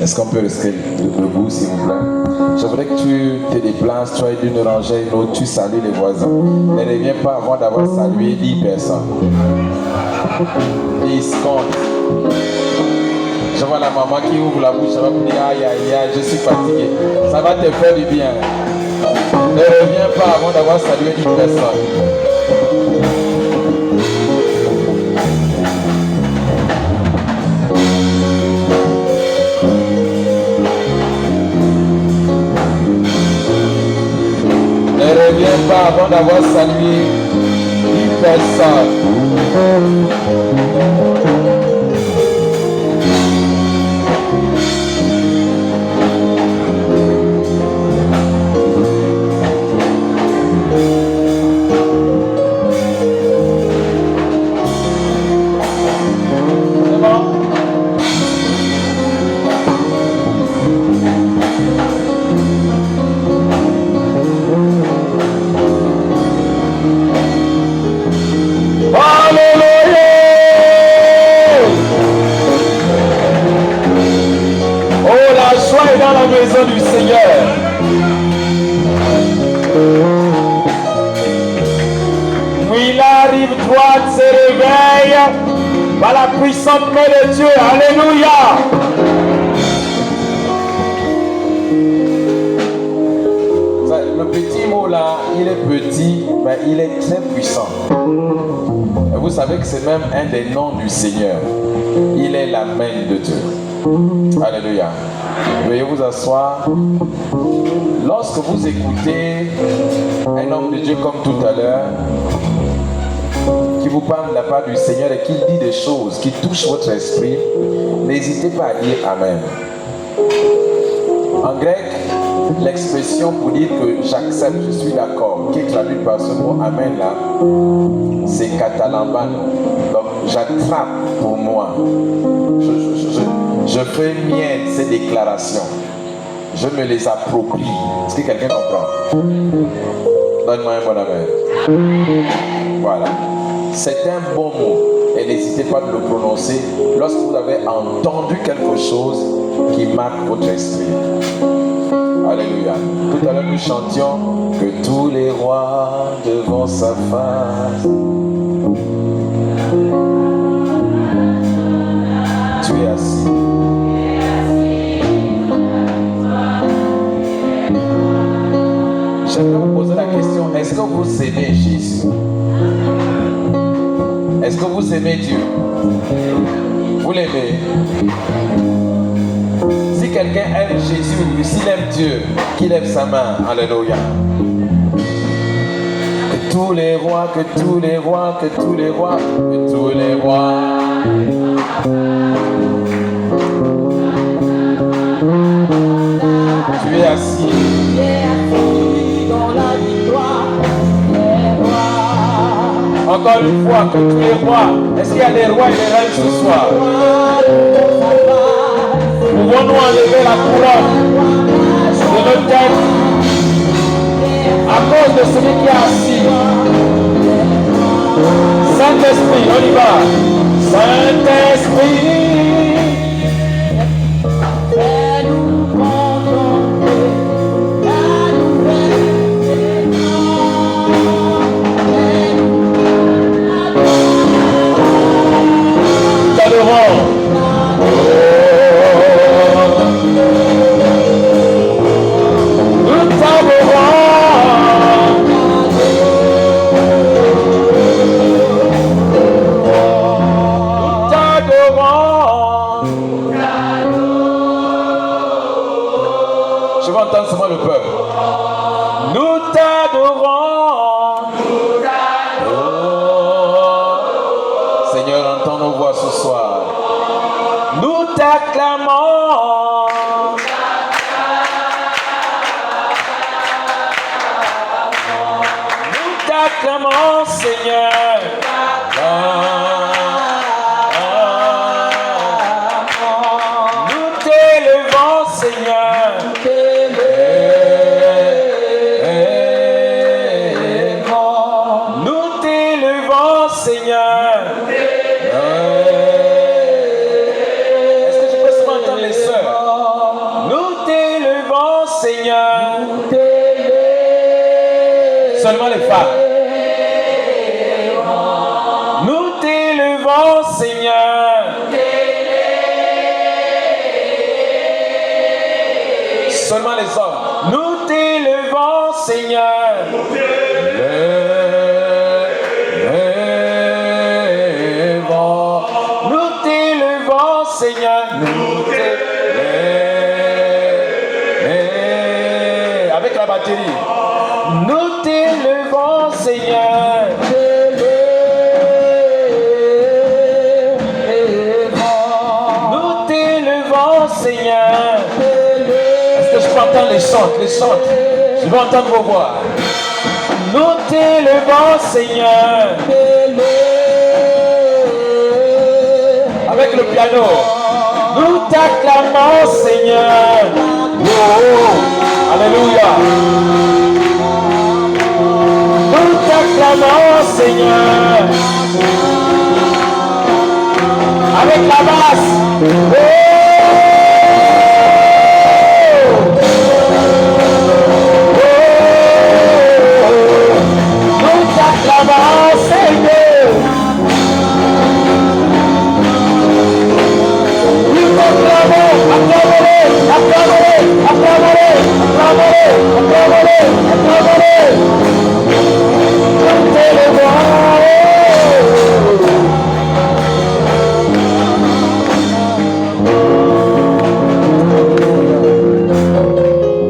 Est-ce qu'on peut rester debout, s'il vous plaît? Je voudrais que tu te déplaces, tu ailles d'une rangée à une autre, tu salues les voisins. Ne reviens pas avant d'avoir salué 10 personnes. 10 comptes. Je vois la maman qui ouvre la bouche, elle va me dire aïe aïe aïe, je suis fatigué. Ça va te faire du bien. Ne reviens pas avant d'avoir salué 10 personnes. Ne reviens pas avant d'avoir salué 10 personnes. Du Seigneur. Puis la rive droite se réveille par la puissante main de Dieu. Alléluia. Le petit mot là, il est petit, mais il est très puissant. Et vous savez que c'est même un des noms du Seigneur. Il est la main de Dieu. Alléluia. Veuillez vous asseoir. Lorsque vous écoutez un homme de Dieu comme tout à l'heure, qui vous parle de la part du Seigneur et qu'il dit des choses qui touchent votre esprit, n'hésitez pas à dire Amen. En grec, l'expression pour dire que j'accepte, je suis d'accord, qui est traduite par ce mot Amen là, c'est katalambano. Donc j'attrape pour moi. Je fais mienne ces déclarations. Je me les approprie. Est-ce que quelqu'un comprend? Donne-moi un bon amen. Voilà. C'est un bon mot. Et n'hésitez pas de le prononcer lorsque vous avez entendu quelque chose qui marque votre esprit. Alléluia. Tout à l'heure nous chantions que tous les rois devant sa face. Tu es assis. J'aimerais vous poser la question, est-ce que vous aimez Jésus? Est-ce que vous aimez Dieu? Vous l'aimez? Si quelqu'un aime Jésus, ou s'il aime Dieu, qu'il lève sa main. Alléluia. Que tous les rois, que tous les rois, que tous les rois, que tous les rois. Tu es assis. Encore une fois, que tous les rois, est-ce qu'il y a des rois et des reines ce soir? Pouvons-nous enlever la couronne de notre tête à cause de celui qui est assis? Saint-Esprit, on y va. Saint-Esprit. Je vais entendre seulement le peuple. Nous t'adorons. Nous t'adorons. Seigneur, entends nos voix ce soir. Nous t'acclamons. Nous t'acclamons, Seigneur. Nous t'élevons, Seigneur. Nous t'élevons, Seigneur. femmes. Nous t'élevons, Seigneur. Seulement les hommes. Nous t'élevons, Seigneur. Nous t'élevons, Seigneur. Nous t'élevons. Avec la batterie. Nous t'élevons, Seigneur. Nous t'élevons, Seigneur. Est-ce que je peux entendre les chantes, les chantes? Je veux entendre vos voix. Nous t'élevons, Seigneur. Avec le piano. Nous t'acclamons, Seigneur. Oh, oh. Alléluia. Nous t'acclamons, Seigneur. Avec la basse. Oh. Nous t'acclamons, Seigneur. Nous t'acclamons, acclamons-les, acclamons-les, acclamons-les, acclamons-les, acclamons-les, acclamons-les. Nous t'élevons.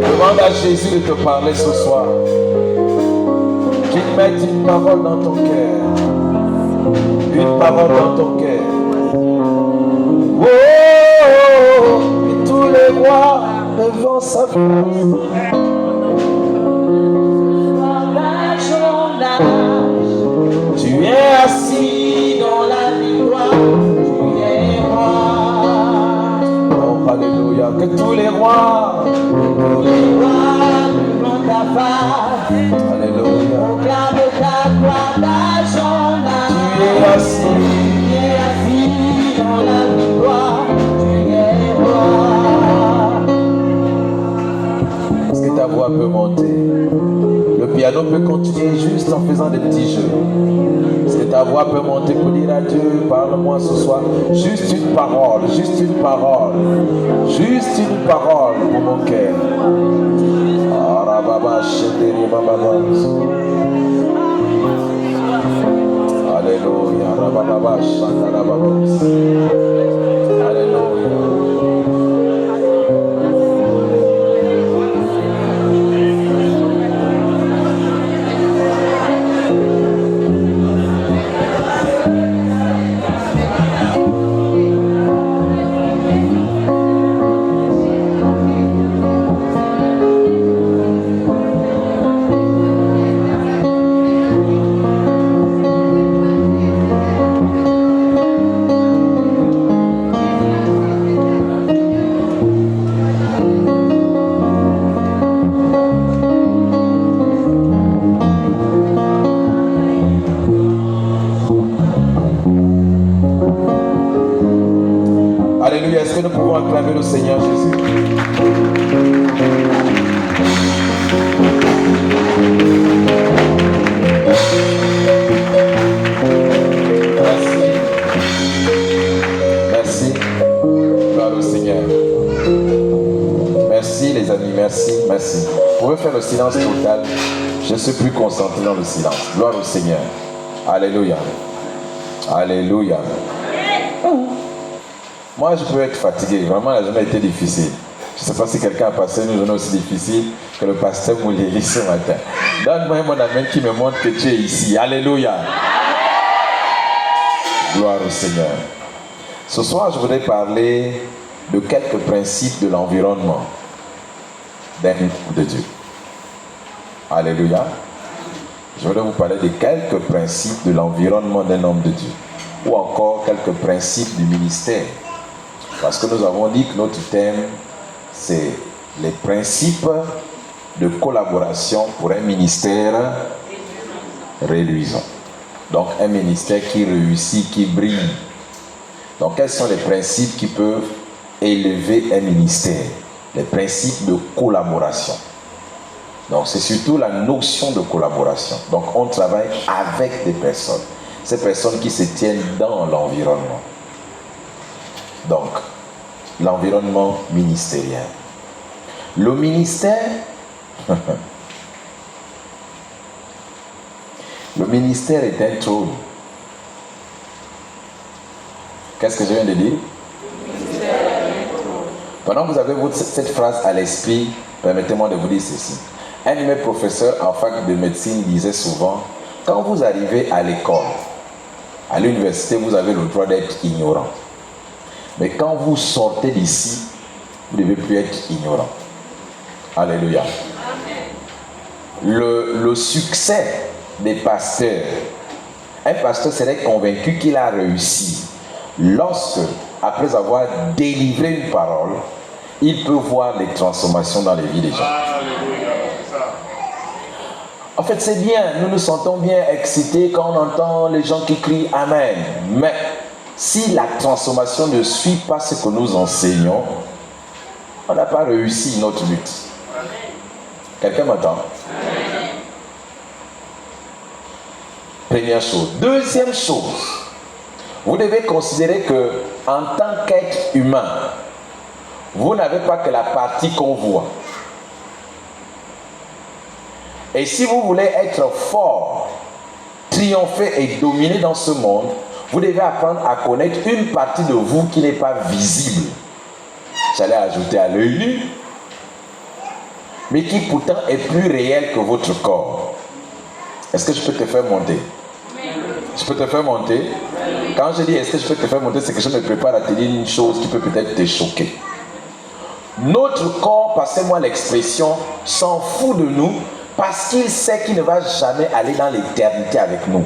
Demande à Jésus de te parler ce soir. Qu'il mette une parole dans ton cœur. Une parole dans ton cœur. Oh, et tous les rois devant sa face. Tu es assis dans la victoire. Tu es roi. Oh, alléluia. Que tous les rois devant ta face. Alléluia. Proclame ta gloire, ta journée. Tu es assis dans la victoire. Tu es roi. Est-ce que ta voix peut monter? Le piano peut continuer juste en faisant des petits jeux. Est-ce que ta voix peut monter pour dire à Dieu, parle-moi ce soir? Juste une parole, juste une parole. Juste une parole pour mon cœur. Alléluia. Alléluia. Alléluia. Est-ce que nous pouvons acclamer le Seigneur Jésus? Merci. Merci. Gloire au Seigneur. Merci les amis. Merci. Merci. Vous pouvez faire le silence total. Je suis plus concentré dans le silence. Gloire au Seigneur. Alléluia. Alléluia. Moi, je peux être fatigué. Vraiment, la journée a été difficile. Je ne sais pas si quelqu'un a passé une journée aussi difficile que le pasteur Moulili ce matin. Donne-moi mon ami qui me montre que tu es ici. Alléluia. Gloire au Seigneur. Ce soir, je voudrais parler de quelques principes de l'environnement d'un homme de Dieu. Alléluia. Je voudrais vous parler de quelques principes de l'environnement d'un homme de Dieu. Ou encore quelques principes du ministère. Parce que nous avons dit que notre thème, c'est les principes de collaboration pour un ministère réluisant. Donc un ministère qui réussit, qui brille. Donc quels sont les principes qui peuvent élever un ministère? Les principes de collaboration. Donc c'est surtout la notion de collaboration. Donc on travaille avec des personnes. Ces personnes qui se tiennent dans l'environnement. Donc, l'environnement ministériel. Le ministère, le ministère est un trône. Qu'est-ce que je viens de dire? Pendant que vous avez cette phrase à l'esprit, permettez-moi de vous dire ceci. Un de mes professeurs en fac de médecine disait souvent, quand vous arrivez à l'école, à l'université, vous avez le droit d'être ignorant. Mais quand vous sortez d'ici, vous ne devez plus être ignorant. Alléluia. Le succès des pasteurs, un pasteur serait convaincu qu'il a réussi lorsque, après avoir délivré une parole, il peut voir les transformations dans les vies des gens. En fait, c'est bien, nous nous sentons bien excités quand on entend les gens qui crient Amen. Mais si la transformation ne suit pas ce que nous enseignons, on n'a pas réussi notre but. Quelqu'un m'entend? Première chose. Deuxième chose, vous devez considérer que en tant qu'être humain, vous n'avez pas que la partie qu'on voit. Et si vous voulez être fort, triompher et dominer dans ce monde, vous devez apprendre à connaître une partie de vous qui n'est pas visible. J'allais ajouter à l'œil nu, mais qui pourtant est plus réelle que votre corps. Est-ce que je peux te faire monter? Je peux te faire monter? Quand je dis est-ce que je peux te faire monter, c'est que je me prépare à te dire une chose qui peut peut-être te choquer. Notre corps, passez-moi l'expression, s'en fout de nous parce qu'il sait qu'il ne va jamais aller dans l'éternité avec nous.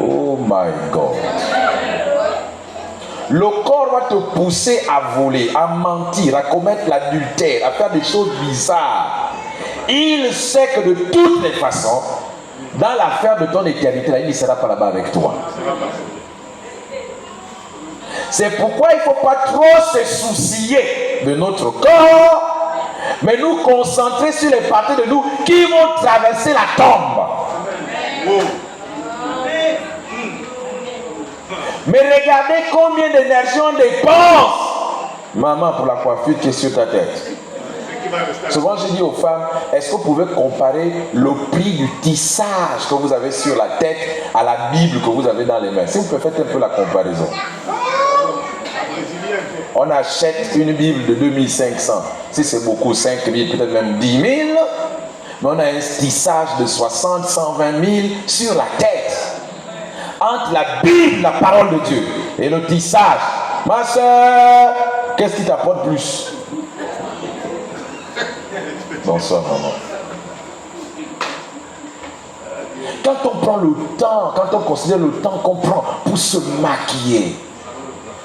Oh my God. Le corps va te pousser à voler, à mentir, à commettre l'adultère, à faire des choses bizarres. Il sait que de toutes les façons, dans l'affaire de ton éternité, là, il ne sera pas là-bas avec toi. C'est pourquoi il ne faut pas trop se soucier de notre corps, mais nous concentrer sur les parties de nous qui vont traverser la tombe. Mais regardez combien d'énergie on dépense. Maman, pour la coiffure qui est sur ta tête. Souvent je dis aux femmes, est-ce que vous pouvez comparer le prix du tissage que vous avez sur la tête à la Bible que vous avez dans les mains? Si vous pouvez faire un peu la comparaison. On achète une Bible de 2500. Si c'est beaucoup, 5000, peut-être même 10 000. Mais on a un tissage de 60, 120 000 sur la tête. Entre la Bible, la parole de Dieu, et le tissage. Ma soeur, qu'est-ce qui t'apporte plus? Bonsoir, maman. Quand on prend le temps, quand on considère le temps qu'on prend pour se maquiller,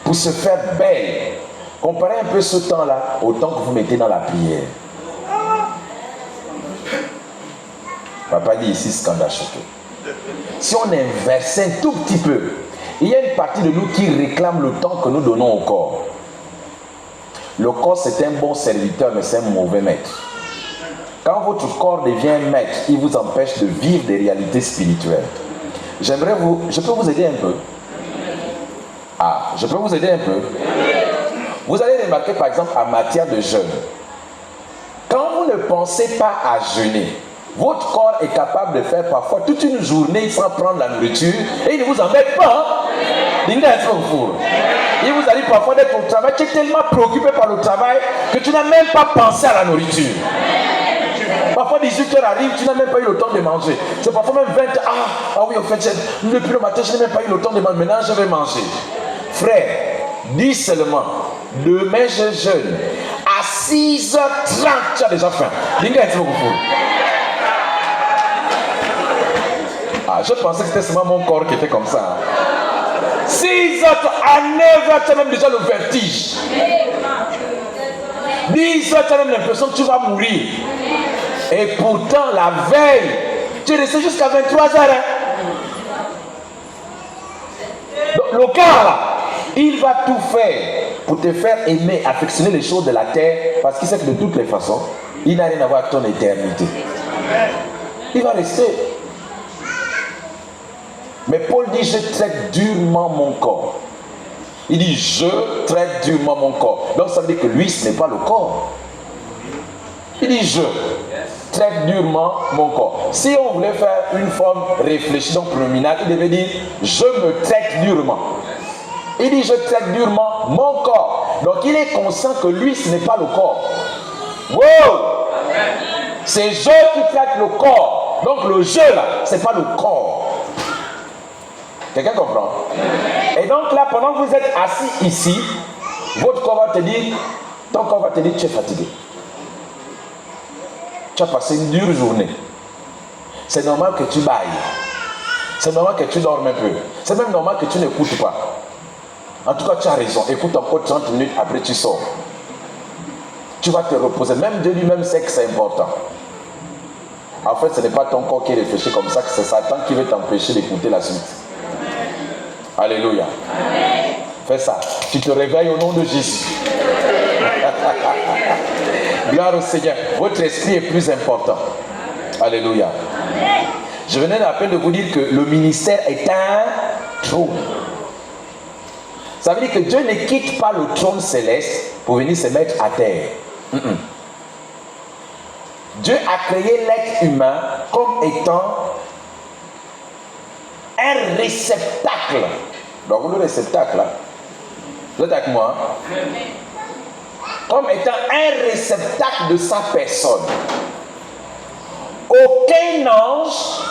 pour se faire belle, comparez un peu ce temps-là au temps que vous mettez dans la prière. Papa dit ici, scandale choqué. Si on inversait un tout petit peu, il y a une partie de nous qui réclame le temps que nous donnons au corps. Le corps, c'est un bon serviteur, mais c'est un mauvais maître. Quand votre corps devient maître, il vous empêche de vivre des réalités spirituelles. Je peux vous aider un peu? Ah, je peux vous aider un peu? Vous allez remarquer par exemple en matière de jeûne. Quand vous ne pensez pas à jeûner, votre corps est capable de faire parfois toute une journée sans prendre la nourriture et il ne vous embête pas. Il vous arrive parfois d'être au travail, tu es tellement préoccupé par le travail que tu n'as même pas pensé à la nourriture. Parfois 18h arrive, tu n'as même pas eu le temps de manger. C'est parfois même 20h. Ah oui, en fait, depuis le matin, je n'ai même pas eu le temps de manger. Maintenant, je vais manger. Frère, dis seulement, demain je jeûne. À 6h30, tu as déjà faim. Je pensais que c'était seulement mon corps qui était comme ça. 6h à 9h, tu as même déjà le vertige. 10h, tu as même l'impression que tu vas mourir. Et pourtant, la veille, tu es resté jusqu'à 23h. Donc, le corps, là, il va tout faire pour te faire aimer, affectionner les choses de la terre, parce qu'il sait que de toutes les façons, il n'a rien à voir avec ton éternité. Il va rester. Mais Paul dit, je traite durement mon corps. Il dit, je traite durement mon corps. Donc ça veut dire que lui, ce n'est pas le corps. Il dit, je traite durement mon corps. Si on voulait faire une forme réfléchie, donc nominale, il devait dire, je me traite durement. Il dit, je traite durement mon corps. Donc il est conscient que lui, ce n'est pas le corps. Wow! C'est je qui traite le corps. Donc le je là, ce n'est pas le corps. Quelqu'un comprend? Et donc là, pendant que vous êtes assis ici, votre corps va te dire, ton corps va te dire, tu es fatigué. Tu as passé une dure journée. C'est normal que tu bailles. C'est normal que tu dormes un peu. C'est même normal que tu n'écoutes pas. En tout cas, tu as raison. Écoute encore 30 minutes, après tu sors. Tu vas te reposer. Même Dieu lui-même sait que c'est important. En fait, ce n'est pas ton corps qui réfléchit comme ça, que c'est Satan qui veut t'empêcher d'écouter la suite. Alléluia. Amen. Fais ça. Tu te réveilles au nom de Jésus. Gloire au Seigneur. Votre esprit est plus important. Alléluia. Amen. Je venais à peine de vous dire que le ministère est un trône. Ça veut dire que Dieu ne quitte pas le trône céleste pour venir se mettre à terre. Dieu a créé l'être humain comme étant un réceptacle. Donc le réceptacle, là, vous êtes avec moi? Comme étant un réceptacle de sa personne. Aucun ange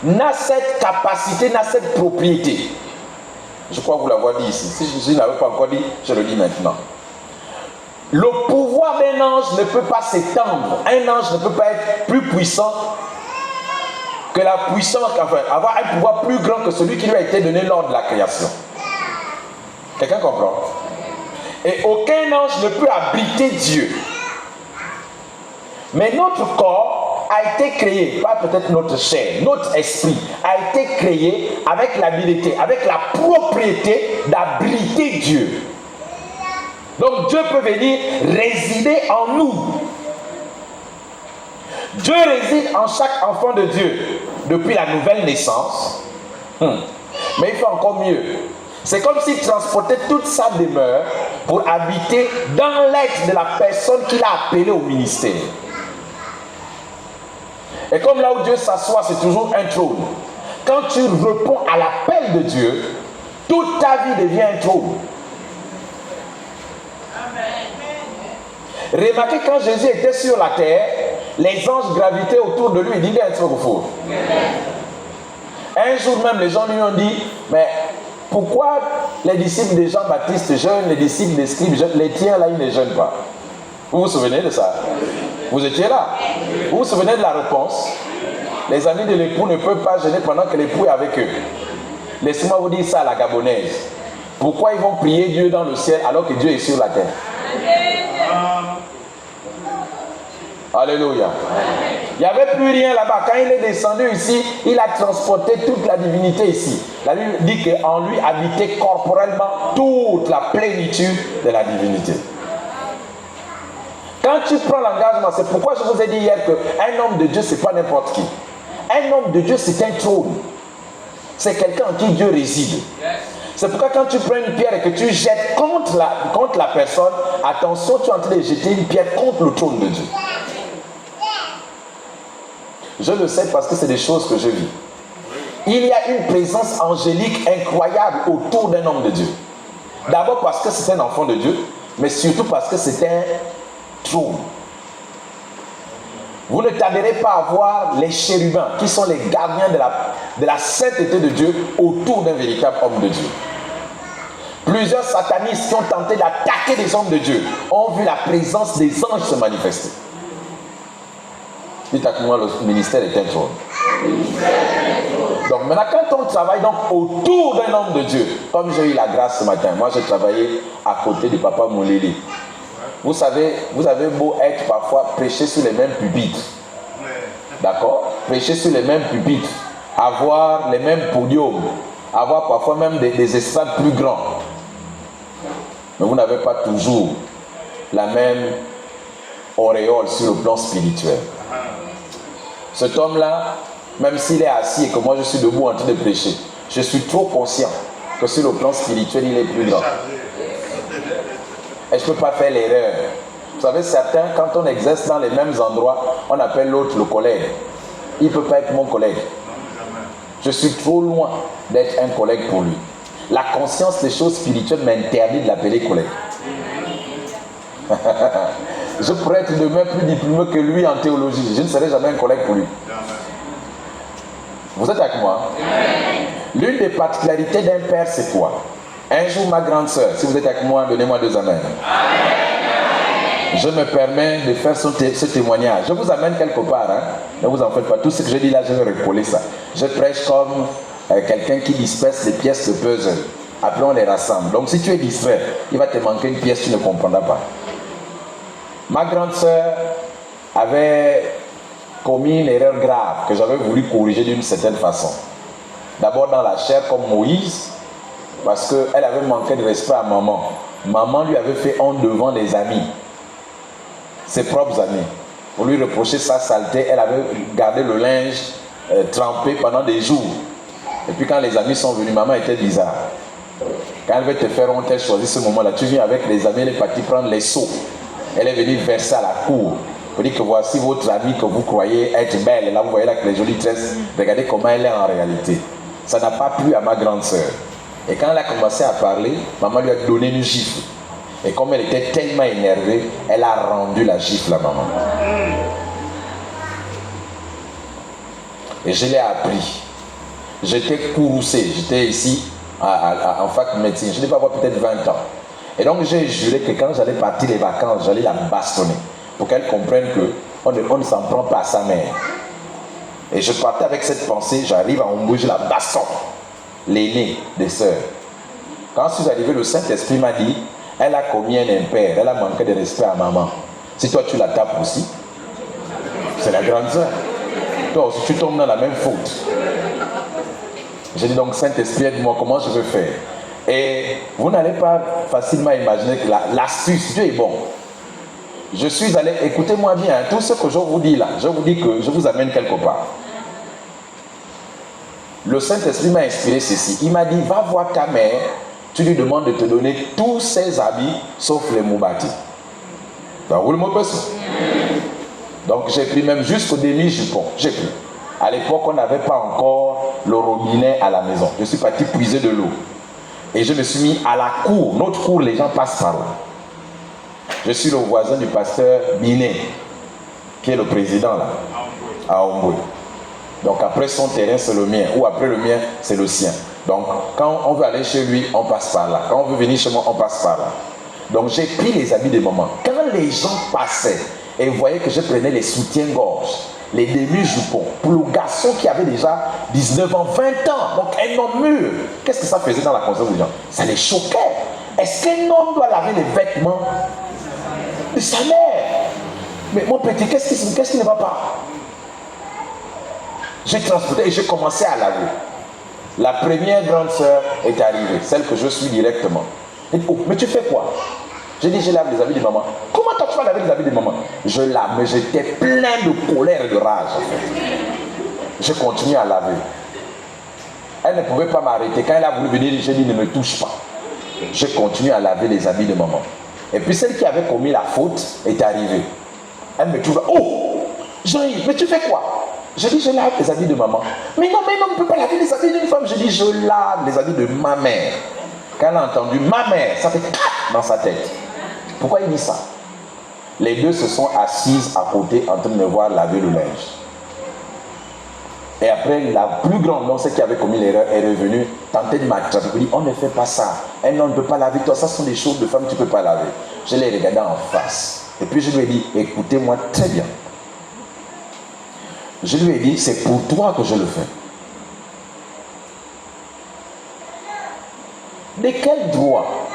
n'a cette capacité, n'a cette propriété. Je crois vous l'avoir dit ici. Si je ne l'avais pas encore dit, je le dis maintenant. Le pouvoir d'un ange ne peut pas s'étendre. Un ange ne peut pas être plus puissant que la puissance, enfin, avoir un pouvoir plus grand que celui qui lui a été donné lors de la création. Quelqu'un comprend? Et aucun ange ne peut habiter Dieu. Mais notre corps a été créé, pas peut-être notre chair, notre esprit a été créé avec l'habilité, avec la propriété d'habiter Dieu. Donc Dieu peut venir résider en nous. Dieu réside en chaque enfant de Dieu depuis la nouvelle naissance. Mais il fait encore mieux. C'est comme s'il transportait toute sa demeure pour habiter dans l'être de la personne qu'il a appelée au ministère. Et comme là où Dieu s'assoit, c'est toujours un trône. Quand tu réponds à l'appel de Dieu, toute ta vie devient un trône. Remarquez, quand Jésus était sur la terre, les anges gravitaient autour de lui. Il dit, un truc faux. Un jour même, les gens lui ont dit, mais pourquoi les disciples de Jean-Baptiste jeûnent, les disciples des scribes jeûnent, les tiens là, ils ne jeûnent pas? Vous vous souvenez de ça? Vous étiez là? Vous vous souvenez de la réponse? Les amis de l'époux ne peuvent pas jeûner pendant que l'époux est avec eux. Laissez-moi vous dire ça à la gabonaise. Pourquoi ils vont prier Dieu dans le ciel alors que Dieu est sur la terre? Alléluia. Il n'y avait plus rien là-bas. Quand il est descendu ici, il a transporté toute la divinité ici. La Bible dit qu'en lui habitait corporellement toute la plénitude de la divinité. Quand tu prends l'engagement, c'est pourquoi je vous ai dit hier qu'un homme de Dieu, ce n'est pas n'importe qui. Un homme de Dieu, c'est un trône. C'est quelqu'un en qui Dieu réside. C'est pourquoi quand tu prends une pierre et que tu jettes contre la personne, attention, tu es en train de jeter une pierre contre le trône de Dieu. Je le sais parce que c'est des choses que je vis. Il y a une présence angélique incroyable autour d'un homme de Dieu. D'abord parce que c'est un enfant de Dieu, mais surtout parce que c'est un trône. Vous ne tarderez pas à voir les chérubins, qui sont les gardiens de la sainteté de Dieu, autour d'un véritable homme de Dieu. Plusieurs satanistes qui ont tenté d'attaquer des hommes de Dieu ont vu la présence des anges se manifester. Dites à moi, le ministère est un trône. Donc maintenant, quand on travaille donc autour d'un homme de Dieu, comme j'ai eu la grâce ce matin, moi j'ai travaillé à côté de Papa Moulili. Vous savez, vous avez beau être parfois prêcher sur les mêmes pupitres. D'accord? Prêcher sur les mêmes pupitres. Avoir les mêmes podiums. Avoir parfois même des estrades plus grands. Mais vous n'avez pas toujours la même auréole sur le plan spirituel. Cet homme-là, même s'il est assis et que moi je suis debout en train de prêcher, je suis trop conscient que sur le plan spirituel, il est plus grand. Et je ne peux pas faire l'erreur. Vous savez, certains, quand on exerce dans les mêmes endroits, on appelle l'autre le collègue. Il ne peut pas être mon collègue. Je suis trop loin d'être un collègue pour lui. La conscience des choses spirituelles m'interdit de l'appeler collègue. Je pourrais être demain plus diplômé que lui en théologie. Je ne serai jamais un collègue pour lui. Vous êtes avec moi? L'une des particularités d'un père, c'est quoi? Un jour, ma grande sœur, si vous êtes avec moi, donnez-moi 2 amens. Je me permets de faire ce témoignage. Je vous amène quelque part. Ne vous en faites pas. Tout ce que je dis là, je vais recoller ça. Je prêche comme quelqu'un qui disperse les pièces de puzzle. Après, on les rassemble. Donc, si tu es distrait, il va te manquer une pièce, tu ne comprendras pas. Ma grande sœur avait commis une erreur grave que j'avais voulu corriger d'une certaine façon. D'abord dans la chair comme Moïse, parce qu'elle avait manqué de respect à maman. Maman lui avait fait honte devant les amis, ses propres amis. Pour lui reprocher sa saleté, elle avait gardé le linge trempé pendant des jours. Et puis quand les amis sont venus, maman était bizarre. Quand elle veut te faire honte, elle choisit ce moment-là. Tu viens avec les amis, elle est partie prendre les seaux. Elle est venue verser à la cour. Pour dire que voici votre amie que vous croyez être belle. Et là, vous voyez là avec les jolies tresses. Regardez comment elle est en réalité. Ça n'a pas plu à ma grande sœur. Et quand elle a commencé à parler, maman lui a donné une gifle. Et comme elle était tellement énervée, elle a rendu la gifle à maman. Et je l'ai appris. J'étais courroucé. J'étais ici en fac de médecine. Je devais avoir peut-être 20 ans. Et donc j'ai juré que quand j'allais partir les vacances, j'allais la bastonner. Pour qu'elle comprenne qu'on ne s'en prend pas à sa mère. Et je partais avec cette pensée, j'arrive à Omboui, je la bastonne. L'aînée des sœurs. Quand je suis arrivé, le Saint-Esprit m'a dit, elle a commis un impair, elle a manqué de respect à maman. Si toi tu la tapes aussi, c'est la grande sœur. Toi aussi tu tombes dans la même faute. J'ai dit donc, Saint-Esprit, aide-moi, comment je vais faire? Et vous n'allez pas facilement imaginer que l'astuce, Dieu est bon. Je suis allé, écoutez-moi bien, tout ce que je vous dis là, je vous dis que je vous amène quelque part. Le Saint-Esprit m'a inspiré ceci. Il m'a dit, va voir ta mère, tu lui demandes de te donner tous ses habits, sauf les moubati. Donc, vous le mot ça. Donc, j'ai pris même jusqu'au demi-jupon. J'ai pris. À l'époque, on n'avait pas encore le robinet à la maison. Je suis parti puiser de l'eau. Et je me suis mis à la cour. Notre cour, les gens passent par là. Je suis le voisin du pasteur Binet, qui est le président là, à Omboui. Donc après son terrain, c'est le mien. Ou après le mien, c'est le sien. Donc quand on veut aller chez lui, on passe par là. Quand on veut venir chez moi, on passe par là. Donc j'ai pris les habits de maman. Quand les gens passaient et voyaient que je prenais les soutiens-gorge, les demi-jupons, pour le garçon qui avait déjà 19 ans, 20 ans, donc un homme mûr, qu'est-ce que ça faisait dans la conscience des gens? Ça les choquait. Est-ce qu'un homme doit laver les vêtements de sa mère? Mais mon petit, qu'est-ce qui ne va pas? J'ai transporté et j'ai commencé à laver. La première grande sœur est arrivée, celle que je suis directement. Elle dit, oh, mais tu fais quoi? J'ai dit, je lave les habits de maman. Comment toi tu vas laver les habits de maman? Je lave, mais j'étais plein de colère et de rage en fait. Je continue à laver. Elle ne pouvait pas m'arrêter. Quand elle a voulu venir, j'ai dit, ne me touche pas. Je continue à laver les habits de maman. Et puis celle qui avait commis la faute est arrivée. Elle me trouve, oh, Jean-Yves, mais tu fais quoi? Je dis, je lave les habits de maman. Mais non, on ne peut pas laver les habits d'une femme. Je dis, je lave les habits de ma mère. Quand elle a entendu ma mère, ça fait clac dans sa tête. Pourquoi il dit ça? Les deux se sont assises à côté en train de me voir laver le linge. Et après, la plus grande, non, celle qui avait commis l'erreur, est revenue, tenter de m'attraper. Elle dit, on ne fait pas ça. Un homme ne peut pas laver toi. Ça sont des choses de femmes que tu ne peux pas laver. Je l'ai regardé en face. Et puis je lui ai dit, écoutez-moi très bien. Je lui ai dit, c'est pour toi que je le fais. De quel droit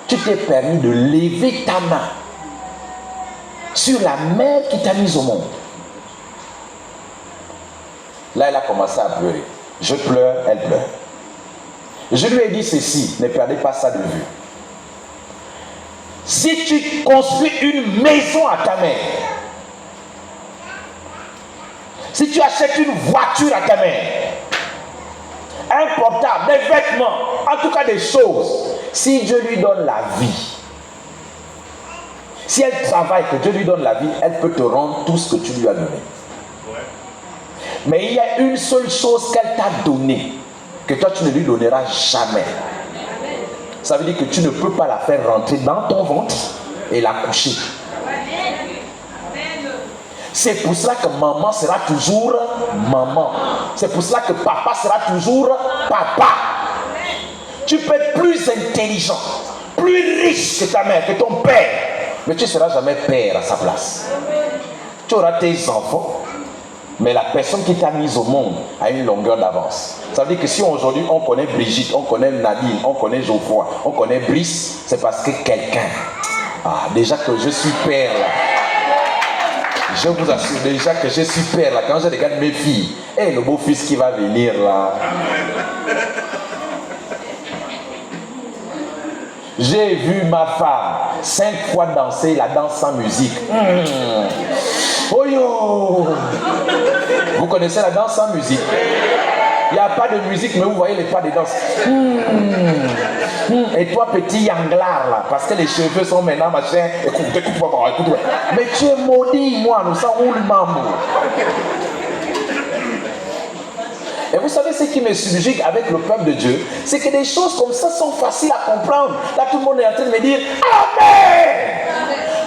tu t'es permis de lever ta main sur la mère qui t'a mise au monde? Là, elle a commencé à pleurer. Je pleure, elle pleure. Je lui ai dit ceci, ne perdez pas ça de vue. Si tu construis une maison à ta mère, Si tu achètes une voiture à ta mère, un portable, des vêtements, en tout cas des choses, si Dieu lui donne la vie, si elle travaille, que Dieu lui donne la vie, elle peut te rendre tout ce que tu lui as donné. Mais il y a une seule chose qu'elle t'a donnée, que toi tu ne lui donneras jamais. Ça veut dire que tu ne peux pas la faire rentrer dans ton ventre et la coucher. C'est pour cela que maman sera toujours maman. C'est pour cela que papa sera toujours papa. Tu peux être plus intelligent, plus riche que ta mère, que ton père, mais tu ne seras jamais père à sa place. Tu auras tes enfants, mais la personne qui t'a mise au monde a une longueur d'avance. Ça veut dire que si aujourd'hui on connaît Brigitte, on connaît Nadine, on connaît Geoffroy, on connaît Brice, c'est parce que quelqu'un, déjà que je suis père là, je vous assure déjà que je suis père là, quand je regarde mes filles, et le beau-fils qui va venir là. J'ai vu ma femme 5 fois danser la danse sans musique. Oh yo! Vous connaissez la danse sans musique? Il n'y a pas de musique, mais vous voyez les pas de danse. Et toi, petit yanglard là, parce que les cheveux sont maintenant machin. Écoute-moi. Mais tu es maudit, moi, nous sommes le mambo. Et vous savez ce qui me subjugue avec le peuple de Dieu, c'est que des choses comme ça sont faciles à comprendre. Là, tout le monde est en train de me dire Amen.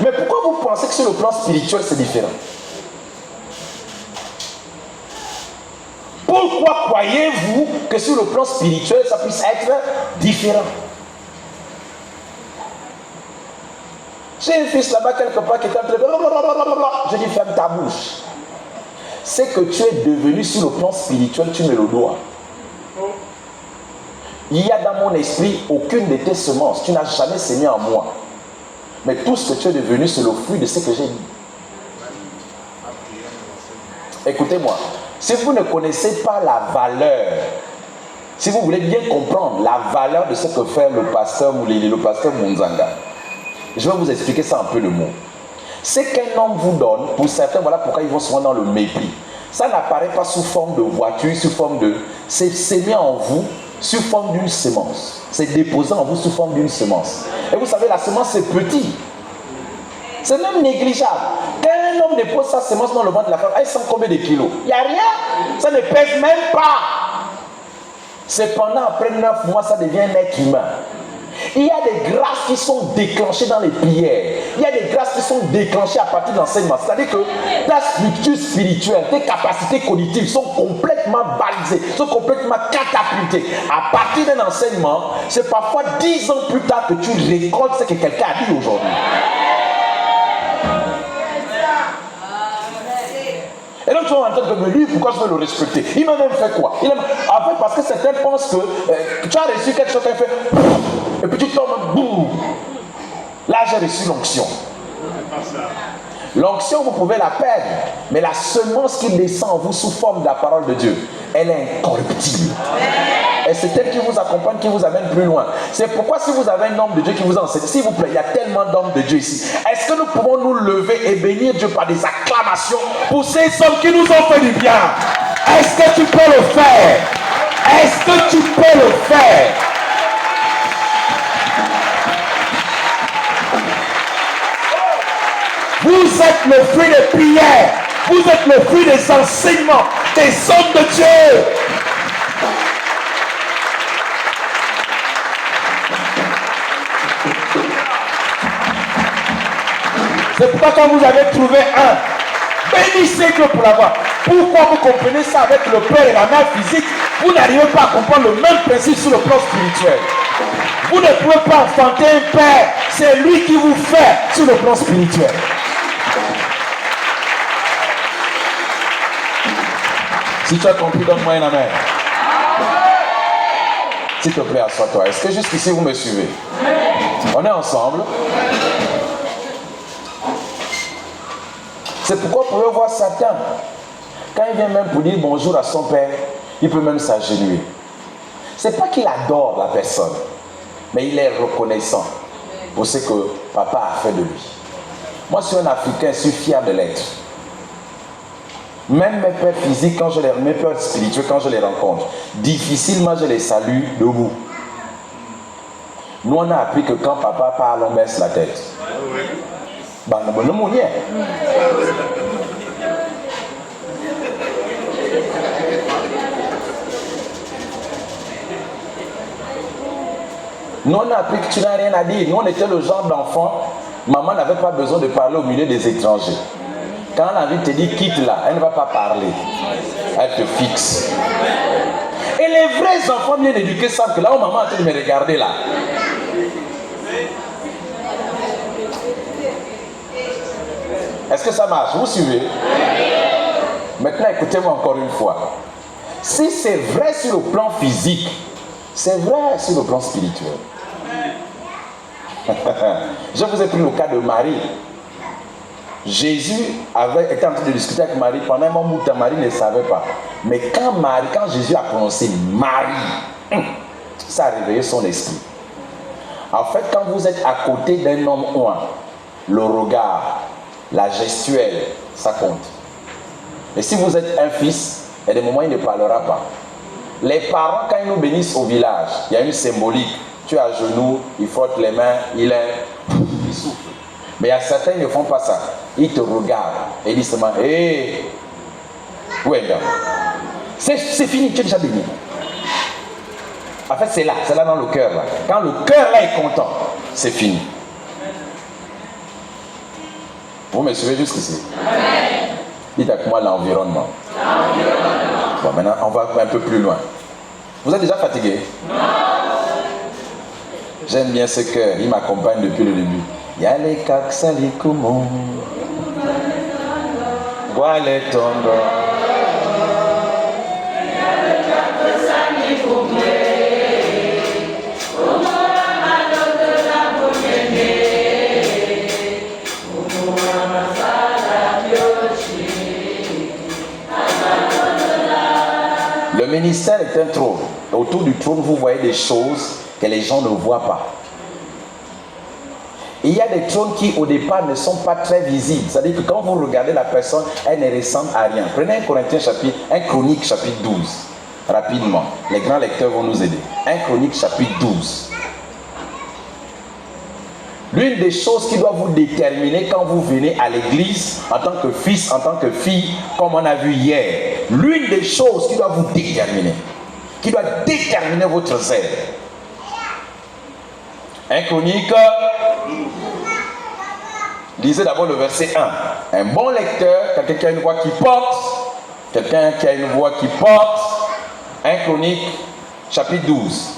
Mais pourquoi vous pensez que sur le plan spirituel, c'est différent? Pourquoi croyez-vous que sur le plan spirituel, ça puisse être différent? J'ai un fils là-bas quelque part qui est en train de... Je dis ferme ta bouche. C'est que tu es devenu sur le plan spirituel, tu me le dois. Il y a dans mon esprit aucune de tes semences. Tu n'as jamais semé en moi. Mais tout ce que tu es devenu, c'est le fruit de ce que j'ai dit. Écoutez-moi. Si vous ne connaissez pas la valeur, si vous voulez bien comprendre la valeur de ce que fait le pasteur Moulili, le pasteur Munzanga, je vais vous expliquer ça un peu le mot. Ce qu'un homme vous donne, pour certains, voilà pourquoi ils vont souvent dans le mépris. Ça n'apparaît pas sous forme de voiture, sous forme de... C'est sémé en vous sous forme d'une semence. C'est déposé en vous sous forme d'une semence. Et vous savez, la semence, c'est petit. C'est même négligeable. Quand un homme dépose sa semence dans le ventre de la femme, elle sent combien de kilos? Il n'y a rien. Ça ne pèse même pas. Cependant, après 9 mois, ça devient un être humain. Il y a des grâces qui sont déclenchées dans les prières. Il y a des grâces qui sont déclenchées à partir de l'enseignement. C'est-à-dire que ta structure spirituelle, tes capacités cognitives sont complètement balisées, sont complètement catapultées. À partir d'un enseignement, c'est parfois 10 ans plus tard que tu récoltes ce que quelqu'un a dit aujourd'hui. Et donc tu vas entendre que lui, pourquoi je veux le respecter? Il m'a même fait quoi? En fait, parce que certains pensent que tu as reçu quelque chose qui fait et puis tu tombes, boum. Là, j'ai reçu l'onction. L'onction, vous pouvez la perdre, mais la semence qui descend en vous sous forme de la parole de Dieu, elle est incorruptible. Et c'est elle qui vous accompagne, qui vous amène plus loin. C'est pourquoi si vous avez un homme de Dieu qui vous enseigne, s'il vous plaît, il y a tellement d'hommes de Dieu ici. Est-ce que nous pouvons nous lever et bénir Dieu par des acclamations pour ces hommes qui nous ont fait du bien? Est-ce que tu peux le faire? Est-ce que tu peux le faire? Vous êtes le fruit des prières. Vous êtes le fruit des enseignements, des hommes de Dieu. C'est pourquoi quand vous avez trouvé un, bénissez Dieu pour l'avoir. Pourquoi vous comprenez ça avec le père et la mère physique? Vous n'arrivez pas à comprendre le même principe sur le plan spirituel. Vous ne pouvez pas enfanter un père. C'est lui qui vous fait sur le plan spirituel. Si tu as compris, donne-moi un amen. S'il te plaît, assois-toi. Est-ce que jusqu'ici vous me suivez? On est ensemble. C'est pourquoi vous pouvez voir Satan. Quand il vient même pour dire bonjour à son père, il peut même s'agenouiller. C'est pas qu'il adore la personne, mais il est reconnaissant pour ce que papa a fait de lui. Moi, je suis un Africain, je suis fier de l'être. Même mes pères physiques, mes pères spirituels, quand je les rencontre, difficilement je les salue debout. Nous, on a appris que quand papa parle, on baisse la tête. Bah, non, non, nous, on a appris que tu n'as rien à dire. Nous, on était le genre d'enfant, maman n'avait pas besoin de parler au milieu des étrangers. Quand elle a envie de te dire quitte là, elle ne va pas parler. Elle te fixe. Et les vrais enfants bien éduqués savent que là où maman est en train de me regarder là. Est-ce que ça marche? Vous suivez? Maintenant, écoutez-moi encore une fois. Si c'est vrai sur le plan physique, c'est vrai sur le plan spirituel. Je vous ai pris le cas de Marie. Jésus était en train de discuter avec Marie. Pendant un moment où Marie ne savait pas. Mais quand Jésus a prononcé Marie, ça a réveillé son esprit. En fait, quand vous êtes à côté d'un homme ou le regard, la gestuelle, ça compte. Et si vous êtes un fils, il y a des moments où il ne parlera pas. Les parents, quand ils nous bénissent au village, il y a une symbolique. Tu es à genoux, il frotte les mains, il souffle. Mais il y a certains qui ne font pas ça. Ils te regardent et ils disent seulement, hé, où est le gars? C'est fini, tu es déjà béni. En fait, c'est là dans le cœur. Là. Quand le cœur là est content, c'est fini. Vous me suivez jusqu'ici? Dites avec moi l'environnement. Bon, maintenant, on va un peu plus loin. Vous êtes déjà fatigué? Non. J'aime bien ce cœur, il m'accompagne depuis le début. Yale kaksali kumo. Wale tondo. Le ministère est un trône. Autour du trône, vous voyez des choses que les gens ne voient pas. Il y a des trônes qui, au départ, ne sont pas très visibles. C'est-à-dire que quand vous regardez la personne, elle ne ressemble à rien. Prenez 1 Chronique chapitre 12. Rapidement. Les grands lecteurs vont nous aider. 1 Chronique chapitre 12. L'une des choses qui doit vous déterminer quand vous venez à l'église, en tant que fils, en tant que fille, comme on a vu hier, l'une des choses qui doit vous déterminer, qui doit déterminer votre zèle. 1 Chronique, lisez d'abord le verset 1. Un bon lecteur, quelqu'un qui a une voix qui porte, quelqu'un qui a une voix qui porte. 1 Chronique, chapitre 12,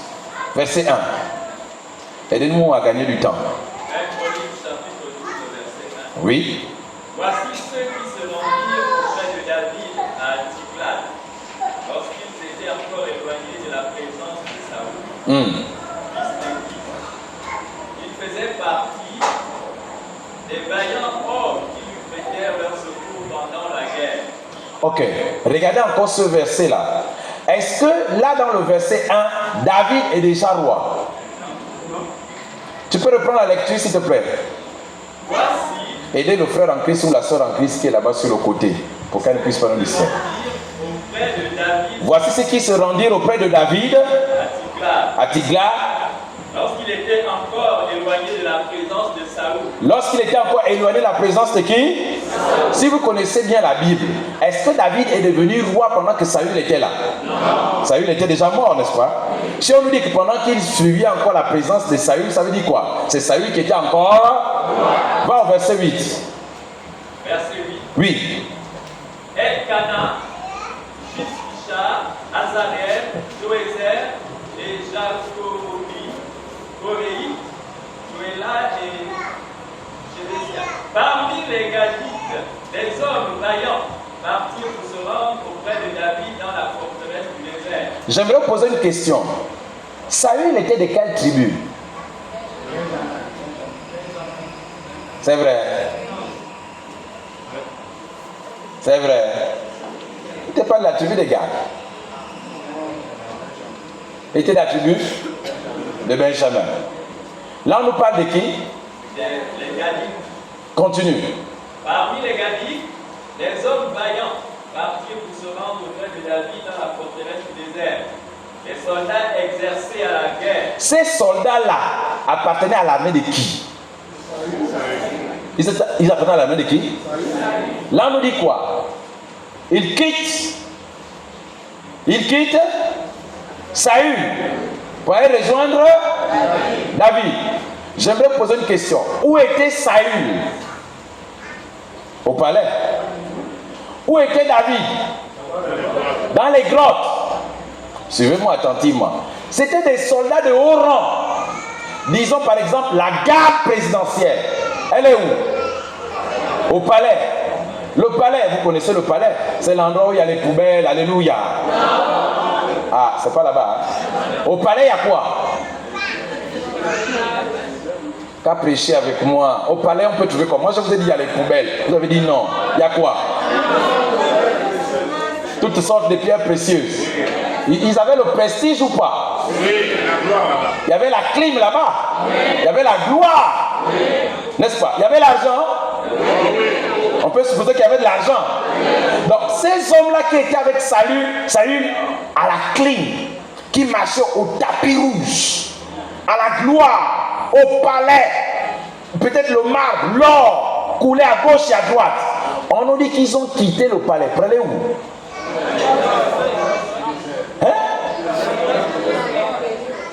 verset 1. Aidez-nous à gagner du temps. 1 Chronique, chapitre 12, verset 1. Oui. Voici ceux qui se rendirent auprès de David à Ticlac, lorsqu'ils étaient encore éloignés de la présence de Saül, fils de Kis. Ils faisaient partie des vaillants hommes qui lui prêtèrent leur secours pendant la guerre. Ok, regardez encore ce verset-là. Est-ce que là dans le verset 1, David est déjà roi? Tu peux reprendre la lecture s'il te plaît. Voici. Aidez le frère en Christ ou la soeur en Christ qui est là-bas sur le côté pour qu'elle ne puisse pas nous distraire. Voici ceux qui se rendirent auprès de David à Tigla. Lorsqu'il était encore éloigné de la présence de Saül. Lorsqu'il était encore éloigné de la présence de qui? Si vous connaissez bien la Bible, est-ce que David est devenu roi pendant que Saül était là? Non. Saül était déjà mort, n'est-ce pas? Si on nous dit que pendant qu'il suivait encore la présence de Saül, ça veut dire quoi? C'est Saül qui était encore... Va au verset 8. Verset 8. Oui. Elkana, Jispisha, Azarel, Joézer et Jacobi, Goréi, Joéla et Jérésia. Parmi les Gadites, des hommes vaillants partirent pour se rendre auprès de David dans la forteresse du désert. J'aimerais poser une question. Saül était de quelle tribu? C'est vrai. C'est vrai. Il n'était pas de la tribu des Gad. Il était de la tribu de Benjamin. Là, on nous parle de qui? Les Gadites. Continue. Parmi les Gadites, des hommes vaillants partirent pour se rendre auprès de David dans la forteresse du désert. Les soldats exercés à la guerre. Ces soldats-là appartenaient à l'armée de qui? Ils appartenaient à l'armée de qui? Là, on nous dit quoi? Ils quittent Saül pour aller rejoindre David. J'aimerais poser une question. Où était Saül? Au palais. Où était David? Dans les grottes. Suivez-moi attentivement. C'était des soldats de haut rang. Disons par exemple la garde présidentielle. Elle est où? Au palais. Le palais, vous connaissez le palais? C'est l'endroit où il y a les poubelles. Alléluia. Ah, c'est pas là-bas. Hein? Au palais, il y a quoi? Qu'à prêcher avec moi. Au palais, on peut trouver quoi? Moi, je vous ai dit, il y a les poubelles. Vous avez dit non. Il y a quoi? Toutes sortes de pierres précieuses. Ils avaient le prestige ou pas? Oui, la gloire là-bas. Il y avait la clim là-bas. Il y avait la gloire. N'est-ce pas? Il y avait l'argent. On peut supposer qu'il y avait de l'argent. Donc, ces hommes-là qui étaient avec Saül à la clim, qui marchaient au tapis rouge, à la gloire, au palais, peut-être le marbre, l'or coulait à gauche et à droite. On nous dit qu'ils ont quitté le palais. Prenez où? Hein?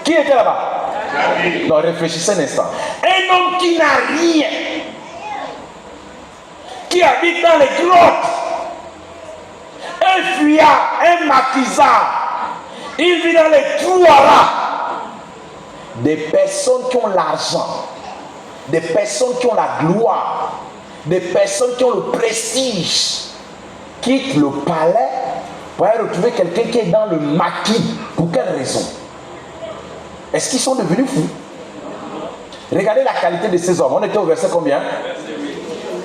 Qui était là-bas? Non, réfléchissez un instant. Un homme qui n'a rien, qui habite dans les grottes, un fuyard, un maquisard, il vit dans les trous à rats. Des personnes qui ont l'argent, des personnes qui ont la gloire, des personnes qui ont le prestige, quittent le palais pour aller retrouver quelqu'un qui est dans le maquis. Pour quelle raison? Est-ce qu'ils sont devenus fous? Regardez la qualité de ces hommes. On était au verset combien?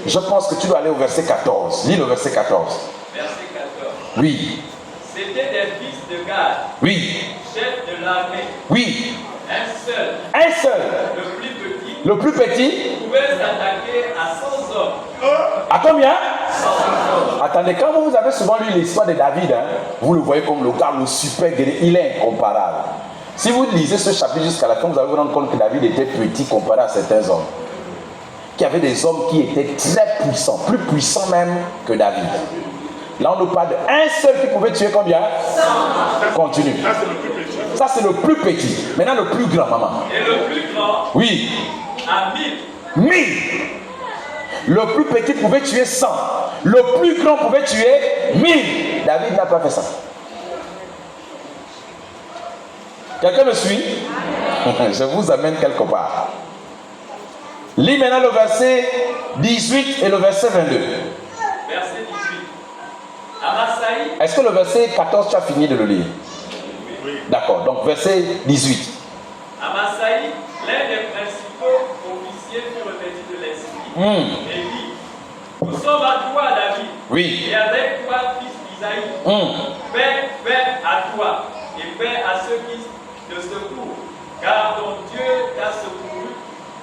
Je pense que tu dois aller au verset 14. Lis le verset 14. Verset 14. Oui. C'était des fils de Gad. Oui. Chef de l'armée. Oui. Un seul. Un seul. Le plus petit. Le plus petit. Pouvait s'attaquer à 100 hommes. À combien? 100 hommes. Attendez, quand vous avez souvent lu l'histoire de David, hein, vous le voyez comme le gars, le super guerrier. Il est incomparable. Si vous lisez ce chapitre jusqu'à la fin, vous allez vous rendre compte que David était petit comparé à certains hommes. Qu'il y avait des hommes qui étaient très puissants, plus puissants même que David. Là, on nous parle d'un seul qui pouvait tuer combien? 100. Continue. Ça, c'est le plus petit. Maintenant, le plus grand, maman. Et le plus grand? Oui. À 1000. 1000. Le plus petit pouvait tuer 100. Le plus grand pouvait tuer 1000. David n'a pas fait ça. Quelqu'un me suit? Je vous amène quelque part. Lis maintenant le verset 18 et le verset 22. Verset 18. Amasaï. Est-ce que le verset 14, tu as fini de le lire? Oui. D'accord, donc verset 18. Amasaï, l'un des principaux officiers, fut revêtu de l'esprit et dit: nous sommes à toi, David. Oui. Et avec toi, fils d'Isaïe. Paix à toi et paix à ceux qui te secourent. Car ton Dieu t'a secouru.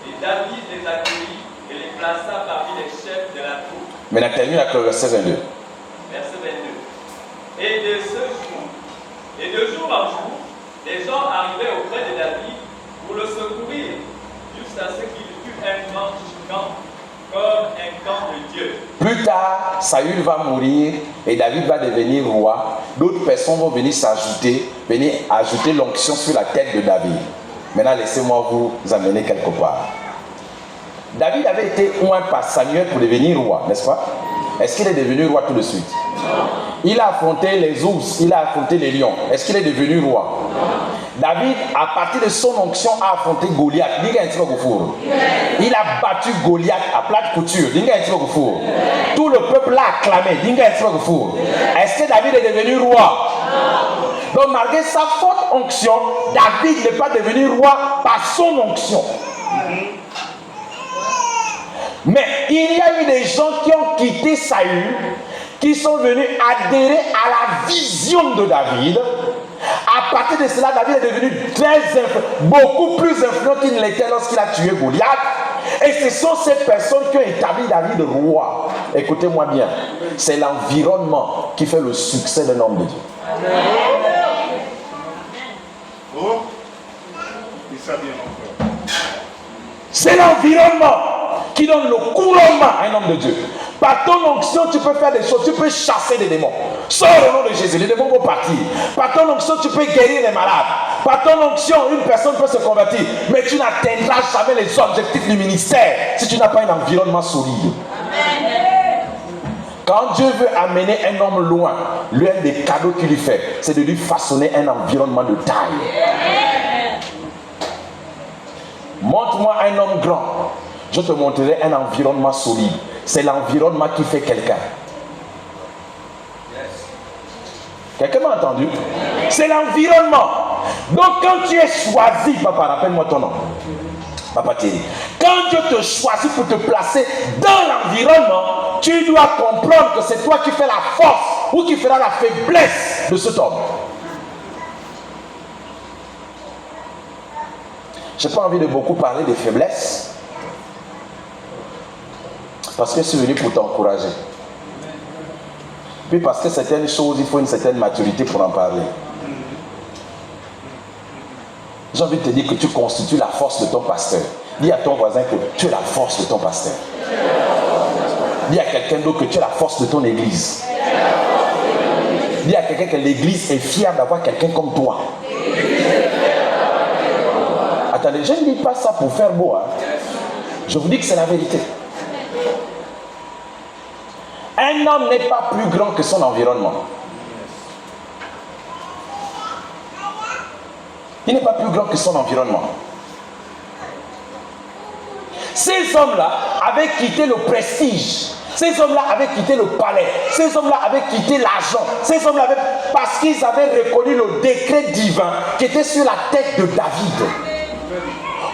Et David les accueillit et les plaça parmi les chefs de la troupe. Maintenant, termine avec le verset 22. Verset 22. Et de jour en jour, les gens arrivaient auprès de David pour le secourir, jusqu'à ce qu'il fût un camp comme un camp de Dieu. Plus tard, Saül va mourir et David va devenir roi. D'autres personnes vont venir s'ajouter, venir ajouter l'onction sur la tête de David. Maintenant, laissez-moi vous amener quelque part. David avait été oint par Samuel pour devenir roi, n'est-ce pas? Est-ce qu'il est devenu roi tout de suite? Il a affronté les ours, il a affronté les lions. Est-ce qu'il est devenu roi? David, à partir de son onction, a affronté Goliath. Il a battu Goliath à plate couture. Tout le peuple l'a acclamé. Est-ce que David est devenu roi? Donc, malgré sa forte onction, David n'est pas devenu roi par son onction. Mais il y a eu des gens qui ont quitté Saül, qui sont venus adhérer à la vision de David. À partir de cela, David est devenu beaucoup plus influent qu'il ne l'était lorsqu'il a tué Goliath. Et ce sont ces personnes qui ont établi David roi. Écoutez-moi bien, c'est l'environnement qui fait le succès d'un homme de Dieu. Oh, il ça bien encore. C'est l'environnement qui donne le couronnement à un homme de Dieu. Par ton onction, tu peux faire des choses, tu peux chasser des démons. Sors au nom de Jésus, les démons vont partir. Par ton onction, tu peux guérir les malades. Par ton onction, une personne peut se convertir. Mais tu n'atteindras jamais les objectifs du ministère si tu n'as pas un environnement solide. Quand Dieu veut amener un homme loin, l'un des cadeaux qu'il lui fait, c'est de lui façonner un environnement de taille. Montre-moi un homme grand, je te montrerai un environnement solide. C'est l'environnement qui fait quelqu'un. Quelqu'un m'a entendu? C'est l'environnement. Donc quand tu es choisi, papa, rappelle-moi ton nom. Papa Thierry. Quand Dieu te choisit pour te placer dans l'environnement, tu dois comprendre que c'est toi qui fais la force ou qui fera la faiblesse de cet homme. Je n'ai pas envie de beaucoup parler des faiblesses. Parce que je suis venu pour t'encourager. Puis parce que certaines choses, il faut une certaine maturité pour en parler. J'ai envie de te dire que tu constitues la force de ton pasteur. Dis à ton voisin que tu es la force de ton pasteur. Dis à quelqu'un d'autre que tu es la force de ton église. Dis à quelqu'un que l'église est fière d'avoir quelqu'un comme toi. Attendez, je ne dis pas ça pour faire beau. Je vous dis que c'est la vérité. Un homme n'est pas plus grand que son environnement. Il n'est pas plus grand que son environnement. Ces hommes-là avaient quitté le prestige. Ces hommes-là avaient quitté le palais. Ces hommes-là avaient quitté l'argent. Ces hommes-là avaient... Parce qu'ils avaient reconnu le décret divin qui était sur la tête de David.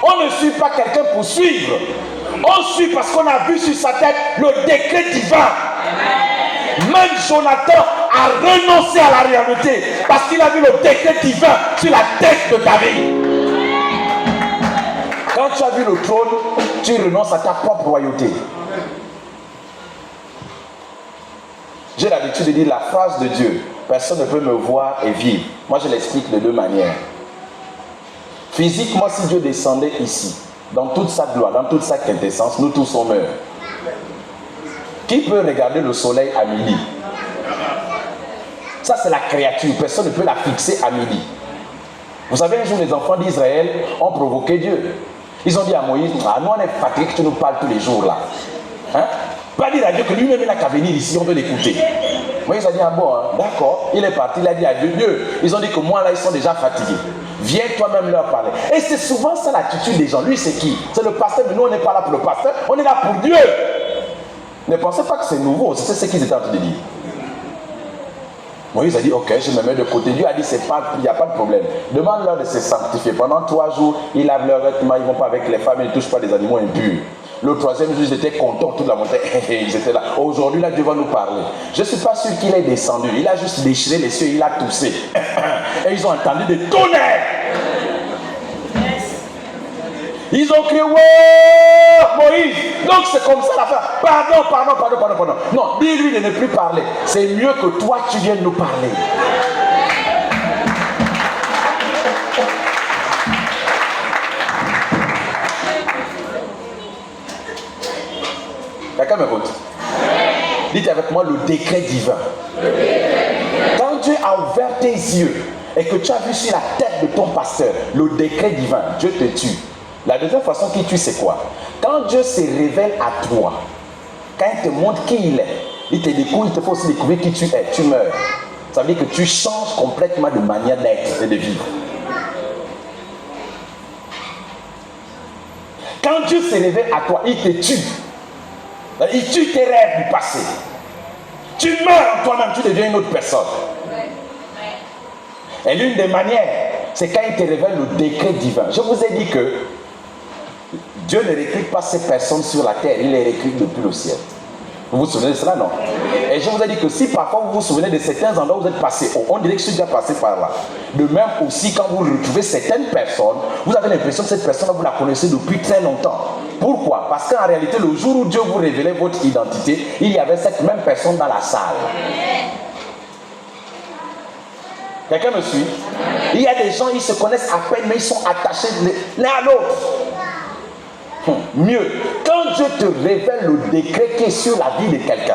On ne suit pas quelqu'un pour suivre. On suit parce qu'on a vu sur sa tête le décret divin. Même Jonathan a renoncé à la réalité parce qu'il a vu le décret divin sur la tête de David. Quand tu as vu le trône, tu renonces à ta propre royauté. J'ai l'habitude de dire la phrase de Dieu: personne ne peut me voir et vivre. Moi, je l'explique de deux manières. Physiquement, si Dieu descendait ici, dans toute sa gloire, dans toute sa quintessence, nous tous on meurt. Qui peut regarder le soleil à midi? Ça, c'est la créature. Personne ne peut la fixer à midi. Vous savez, un jour, les enfants d'Israël ont provoqué Dieu. Ils ont dit à Moïse: ah, nous, on est fatigués que tu nous parles tous les jours là. Hein? Pas dire à Dieu que lui-même, il n'a qu'à venir ici, on veut l'écouter. Moïse a dit: ah bon, hein? D'accord. Il est parti, il a dit à Dieu: Dieu, ils ont dit que moi là, ils sont déjà fatigués. Viens toi-même leur parler. Et c'est souvent ça l'attitude des gens. Lui, c'est qui? C'est le pasteur, mais nous, on n'est pas là pour le pasteur, on est là pour Dieu. Ne pensez pas que c'est nouveau, c'est ce qu'ils étaient en train de dire. Moïse a dit: ok, je me mets de côté. Dieu a dit: il n'y a pas de problème. Demande-leur de se sanctifier. Pendant 3 jours, ils lavent leurs vêtements, ils ne vont pas avec les femmes, ils ne touchent pas des animaux impurs. Le 3e jour, ils étaient contents, toute la montagne, ils étaient là. Aujourd'hui, là, Dieu va nous parler. Je ne suis pas sûr qu'il ait descendu. Il a juste déchiré les cieux, il a toussé. Et ils ont entendu des tonnerres. Ils ont crié: ouais, Moïse. Donc c'est comme ça la fin. Pardon. Non, dis-lui de ne plus parler. C'est mieux que toi, tu viennes nous parler. Quelqu'un m'écoute? Dites avec moi: le décret divin. Quand Dieu a ouvert tes yeux et que tu as vu sur la tête de ton pasteur le décret divin, Dieu te tue. La deuxième façon qu'il tue, c'est quoi? Quand Dieu se révèle à toi, quand il te montre qui il est, il te découvre, il te faut aussi découvrir qui tu es, tu meurs. Ça veut dire que tu changes complètement de manière d'être et de vivre. Quand Dieu se révèle à toi, il te tue. Il tue tes rêves du passé. Tu meurs en toi-même, tu deviens une autre personne. Et l'une des manières, c'est quand il te révèle le décret divin. Je vous ai dit que Dieu ne recrute pas ces personnes sur la terre, il les recrute depuis le ciel. Vous vous souvenez de cela, non? Et je vous ai dit que si parfois vous vous souvenez de certains endroits où vous êtes passé, on dirait que je suis déjà passé par là. De même aussi, quand vous retrouvez certaines personnes, vous avez l'impression que cette personne, vous la connaissez depuis très longtemps. Pourquoi? Parce qu'en réalité, le jour où Dieu vous révélait votre identité, il y avait cette même personne dans la salle. Quelqu'un me suit? Il y a des gens, ils se connaissent à peine, mais ils sont attachés l'un à l'autre. Mieux, quand Dieu te révèle le décret qui est sur la vie de quelqu'un,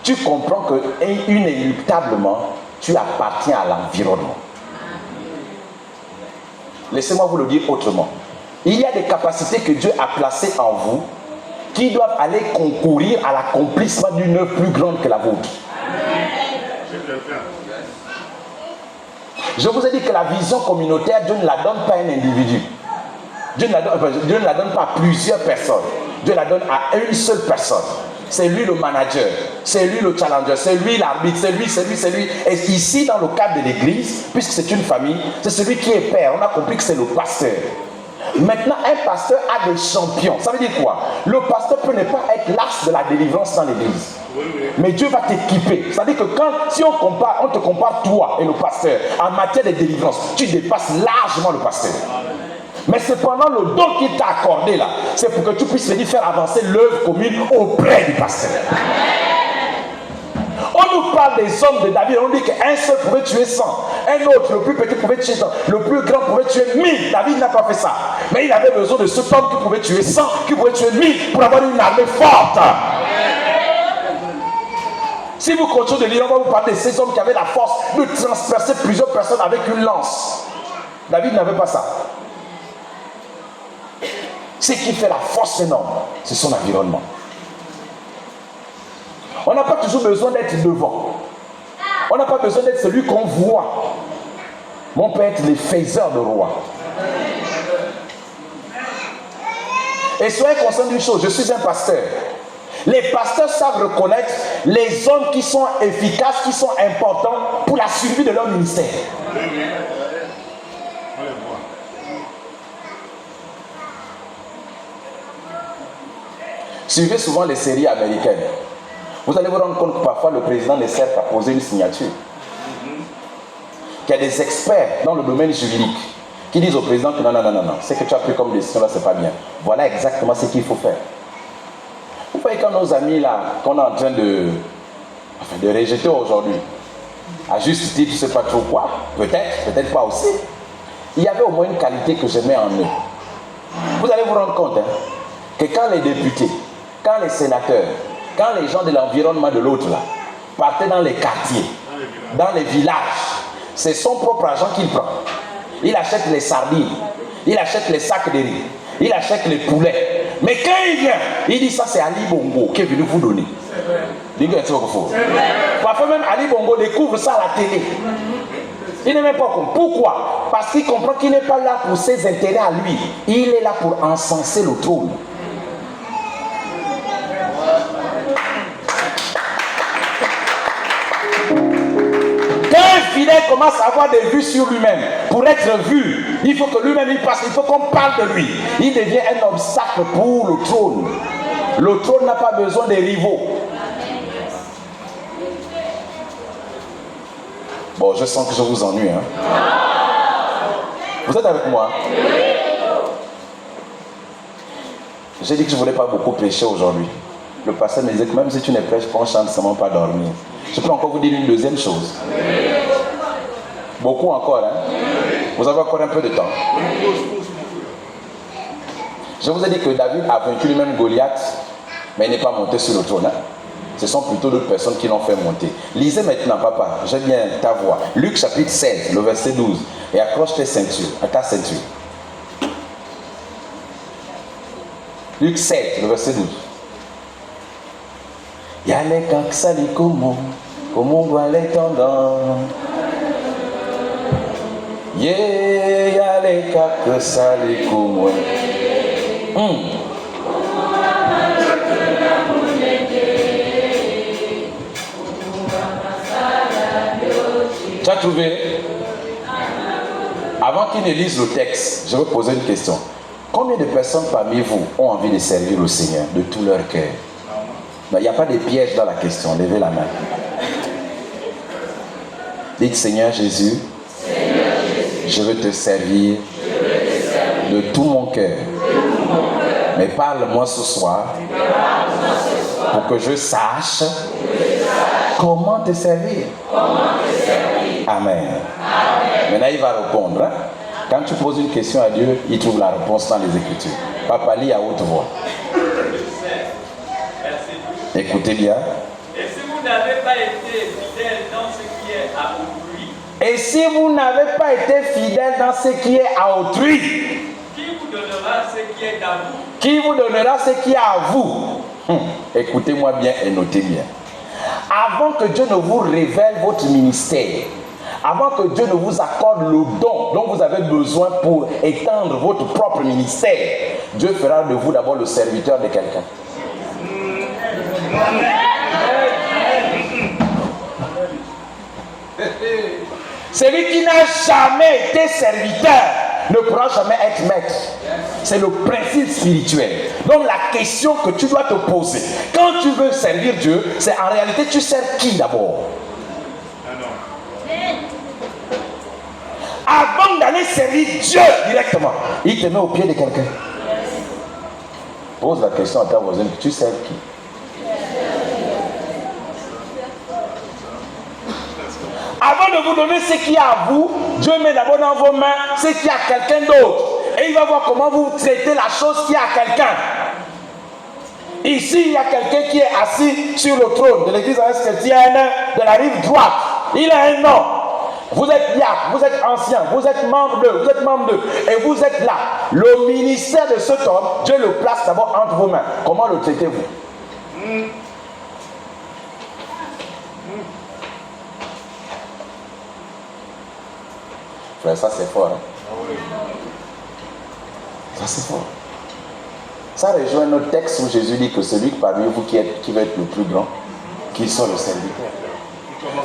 tu comprends que inéluctablement, tu appartiens à l'environnement. Laissez-moi vous le dire autrement. Il y a des capacités que Dieu a placées en vous qui doivent aller concourir à l'accomplissement d'une œuvre plus grande que la vôtre. Je vous ai dit que la vision communautaire, Dieu ne la donne pas à un individu. Dieu ne la donne pas à plusieurs personnes. Dieu la donne à une seule personne. C'est lui le manager, c'est lui le challenger, c'est lui l'arbitre, c'est lui. Et ici, dans le cadre de l'église, puisque c'est une famille, c'est celui qui est père. On a compris que c'est le pasteur. Maintenant, un pasteur a des champions. Ça veut dire quoi? Le pasteur peut ne pas être l'as de la délivrance dans l'église. Mais Dieu va t'équiper. C'est-à-dire que si on te compare toi et le pasteur en matière de délivrance, tu dépasses largement le pasteur. Mais cependant, le don qu'il t'a accordé là, c'est pour que tu puisses venir faire avancer l'œuvre commune auprès du pasteur. On nous parle des hommes de David, on dit qu'un seul pouvait tuer 100, un autre, le plus petit, pouvait tuer 100, le plus grand pouvait tuer 1000. David n'a pas fait ça. Mais il avait besoin de cet homme qui pouvait tuer 100, qui pouvait tuer 1000 pour avoir une armée forte. Si vous continuez de lire, on va vous parler de ces hommes qui avaient la force de transpercer plusieurs personnes avec une lance. David n'avait pas ça. Ce qui fait la force énorme, c'est son environnement. On n'a pas toujours besoin d'être devant. On n'a pas besoin d'être celui qu'on voit. Mais on peut être les faiseurs de rois. Et soyez conscient d'une chose, je suis un pasteur. Les pasteurs savent reconnaître les hommes qui sont efficaces, qui sont importants pour la survie de leur ministère. Suivez souvent les séries américaines. Vous allez vous rendre compte que parfois le président ne sert qu'à poser une signature. Qu'il y a des experts dans le domaine juridique qui disent au président que non, ce que tu as pris comme décision là, c'est pas bien. Voilà exactement ce qu'il faut faire. Vous voyez quand nos amis là, qu'on est en train de rejeter aujourd'hui, à juste titre, je ne sais pas trop quoi, peut-être pas aussi, il y avait au moins une qualité que j'aimais en eux. Vous allez vous rendre compte que quand les députés, quand les sénateurs, quand les gens de l'environnement de l'autre là, partaient dans les quartiers, dans les villages, c'est son propre argent qu'il prend. Il achète les sardines, il achète les sacs de riz, il achète les poulets. Mais quand il vient, il dit ça c'est Ali Bongo qui est venu vous donner. Parfois même Ali Bongo découvre ça à la télé. Il n'est même pas compris. Pourquoi? Parce qu'il comprend qu'il n'est pas là pour ses intérêts à lui. Il est là pour encenser le trône. Quand un fidèle commence à avoir des vues sur lui-même, pour être vu, il faut que lui-même il passe, il faut qu'on parle de lui. Il devient un obstacle pour le trône. Le trône n'a pas besoin de rivaux. Bon, je sens que je vous ennuie. Vous êtes avec moi? J'ai dit que je ne voulais pas beaucoup prêcher aujourd'hui. Le pasteur me disait que même si tu ne prêches pas, on ne chante seulement pas dormir. Je peux encore vous dire une deuxième chose. Beaucoup encore, Vous avez encore un peu de temps. Je vous ai dit que David a vaincu lui-même Goliath, mais il n'est pas monté sur le trône. Ce sont plutôt d'autres personnes qui l'ont fait monter. Lisez maintenant, papa, j'aime bien ta voix. Luc chapitre 16, le verset 12. Et accroche tes ceintures, à ta ceinture. Luc 16, le verset 12. Yale kaksali komo wale tendant. Ye yale kaksali komo. Tu as trouvé? Avant qu'il ne lise le texte, je vais poser une question. Combien de personnes parmi vous ont envie de servir le Seigneur de tout leur cœur? Il n'y a pas de piège dans la question. Levez la main. Dites Seigneur Jésus, je veux te servir de tout mon cœur. Mais parle-moi ce soir pour que je sache comment te servir. Amen. Maintenant, il va répondre. Hein? Quand tu poses une question à Dieu, il trouve la réponse dans les Écritures. Papa lit à haute voix. Écoutez bien. Et si vous n'avez pas été fidèle dans ce qui est à autrui, Et si vous n'avez pas été fidèle dans ce qui est à autrui, qui vous donnera ce qui est à vous? qui vous donnera ce qui est à vous? Écoutez-moi bien et notez bien. Avant que Dieu ne vous révèle votre ministère, avant que Dieu ne vous accorde le don dont vous avez besoin pour étendre votre propre ministère, Dieu fera de vous d'abord le serviteur de quelqu'un. Celui qui n'a jamais été serviteur ne pourra jamais être maître. C'est le principe spirituel. Donc la question que tu dois te poser, quand tu veux servir Dieu, c'est en réalité tu sers qui d'abord? Avant d'aller servir Dieu directement, il te met au pied de quelqu'un. Pose la question à ta voisine, tu sers qui? Avant de vous donner ce qui est à vous, Dieu met d'abord dans vos mains ce qui est à quelqu'un d'autre. Et il va voir comment vous traitez la chose qui est à quelqu'un. Ici, il y a quelqu'un qui est assis sur le trône de l'église chrétienne de la rive droite. Il a un nom. Vous êtes là, vous êtes ancien, vous êtes membre d'eux, vous êtes membre d'eux. Et vous êtes là. Le ministère de cet homme, Dieu le place d'abord entre vos mains. Comment le traitez-vous? Ça c'est fort. Hein? Ça c'est fort. Ça rejoint notre texte où Jésus dit que celui parmi vous qui va être le plus grand, qu'il soit le serviteur.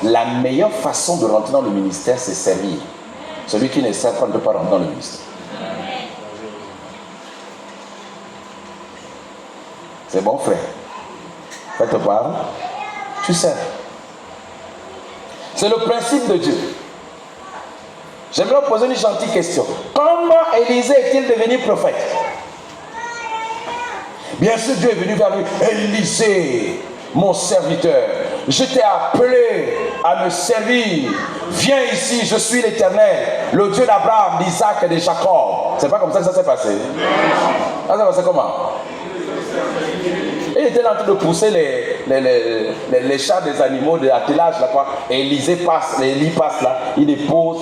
La meilleure façon de rentrer dans le ministère, c'est servir. Celui qui ne sert pas ne peut pas rentrer dans le ministère. C'est bon, frère. Ça te parle? Tu sers. C'est le principe de Dieu. J'aimerais poser une gentille question. Comment Élisée est-il devenu prophète? Bien sûr, Dieu est venu vers lui. Élisée, mon serviteur, je t'ai appelé à me servir. Viens ici, je suis l'Éternel, le Dieu d'Abraham, d'Isaac et de Jacob. C'est pas comme ça que ça s'est passé. Ça s'est passé comment? Il était en train de pousser les chats des animaux de l'attelage là quoi. Et Élie passe là, il dépose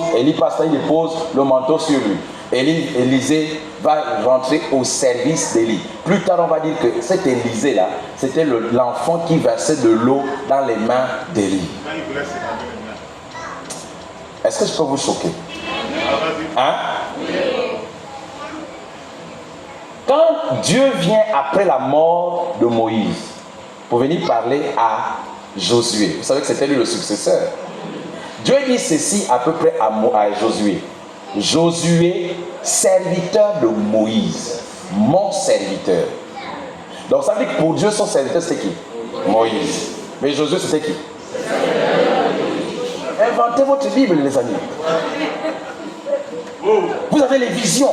le manteau sur lui. Élisée va rentrer au service d'Élie. Plus tard, on va dire que cet Élisée là, c'était l'enfant qui versait de l'eau dans les mains d'Élie. Est-ce que je peux vous choquer? Hein? Quand Dieu vient après la mort de Moïse pour venir parler à Josué, vous savez que c'était lui le successeur. Dieu dit ceci à peu près à Josué. Josué, serviteur de Moïse, mon serviteur. Donc ça veut dire que pour Dieu, son serviteur c'était qui? Moïse. Mais Josué c'était qui? Inventez votre Bible, les amis. Vous avez les visions.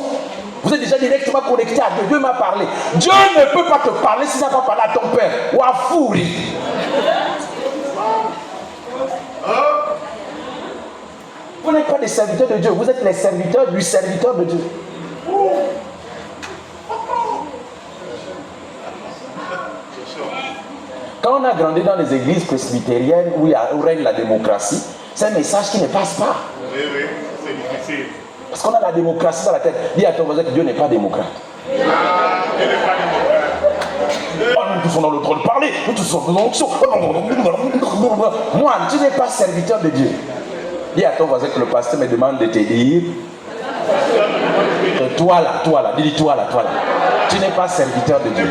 Vous êtes déjà directement connecté à Dieu. Dieu m'a parlé. Dieu ne peut pas te parler s'il n'a pas parlé à ton père ou à Fouri. Vous n'êtes pas des serviteurs de Dieu. Vous êtes les serviteurs du serviteur de Dieu. Quand on a grandi dans les églises presbytériennes où règne la démocratie, c'est un message qui ne passe pas. Oui, c'est difficile. Parce qu'on a la démocratie dans la tête. Dis à ton voisin que Dieu n'est pas démocrate. Dieu n'est pas démocrate. Oh, nous tous sommes dans le droit de parler. Nous tous sommes dans l'onction. Moi, tu n'es pas serviteur de Dieu. Dis à ton voisin que le pasteur me demande de te dire que toi là, dis-toi là. Tu n'es pas serviteur de Dieu.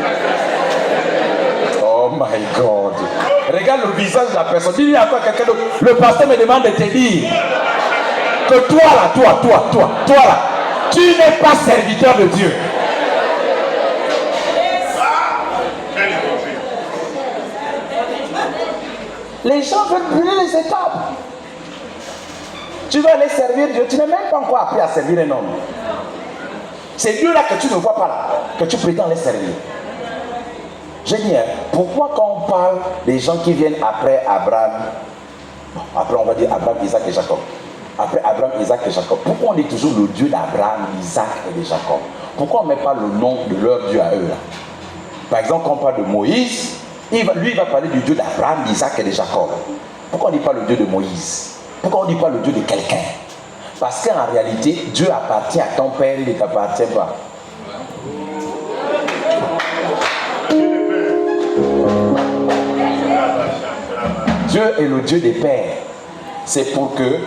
Oh my God. Regarde le visage de la personne. Dis-lui à toi quelqu'un d'autre. Le pasteur me demande de te dire que toi là, tu n'es pas serviteur de Dieu. Les gens veulent brûler les étapes. Tu veux aller servir Dieu, tu n'as même pas encore appris à servir un homme. C'est Dieu-là que tu ne vois pas là, que tu prétends les servir. J'ai dit, pourquoi quand on parle des gens qui viennent après Abraham, après on va dire Abraham, Isaac et Jacob, après Abraham, Isaac et Jacob, pourquoi on dit toujours le Dieu d'Abraham, Isaac et de Jacob? Pourquoi on ne met pas le nom de leur Dieu à eux là? Par exemple, quand on parle de Moïse, lui il va parler du Dieu d'Abraham, d'Isaac et de Jacob. Pourquoi on ne dit pas le Dieu de Moïse? Pourquoi on ne dit pas le Dieu de quelqu'un? Parce qu'en réalité, Dieu appartient à ton père, il ne t'appartient pas. Dieu est le Dieu des pères. C'est pour que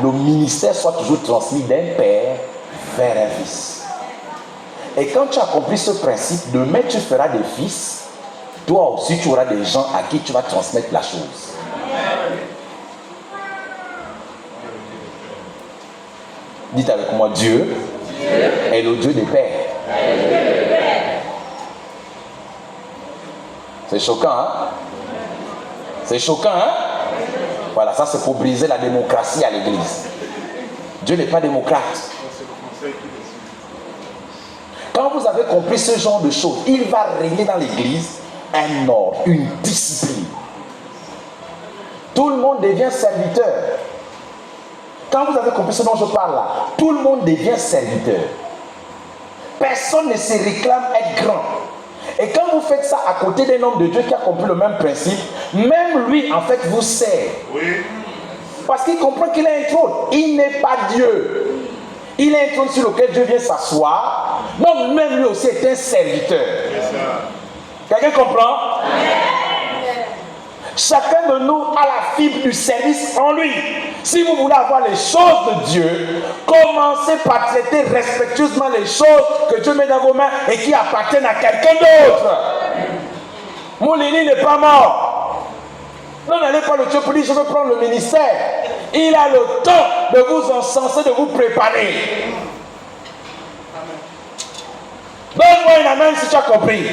le ministère soit toujours transmis d'un père vers un fils. Et quand tu as compris ce principe, demain tu feras des fils, toi aussi tu auras des gens à qui tu vas transmettre la chose. Dites avec moi, Dieu est le Dieu des pères. C'est choquant, hein? C'est choquant, hein? Voilà, ça c'est pour briser la démocratie à l'église. Dieu n'est pas démocrate. Quand vous avez compris ce genre de choses, il va régner dans l'église un ordre, une discipline. Tout le monde devient serviteur. Quand vous avez compris ce dont je parle là, tout le monde devient serviteur. Personne ne se réclame être grand. Et quand vous faites ça à côté d'un homme de Dieu qui a compris le même principe, même lui en fait vous sert. Oui. Parce qu'il comprend qu'il a un trône. Il n'est pas Dieu. Il a un trône sur lequel Dieu vient s'asseoir. Donc même lui aussi est un serviteur. Quelqu'un comprend? Chacun de nous a la fibre du service en lui. Si vous voulez avoir les choses de Dieu, commencez par traiter respectueusement les choses que Dieu met dans vos mains et qui appartiennent à quelqu'un d'autre. Moulini n'est pas mort. Non, n'allez pas le Dieu pour dire je veux prendre le ministère. Il a le temps de vous encenser, de vous préparer. Donne-moi une amen si tu as compris.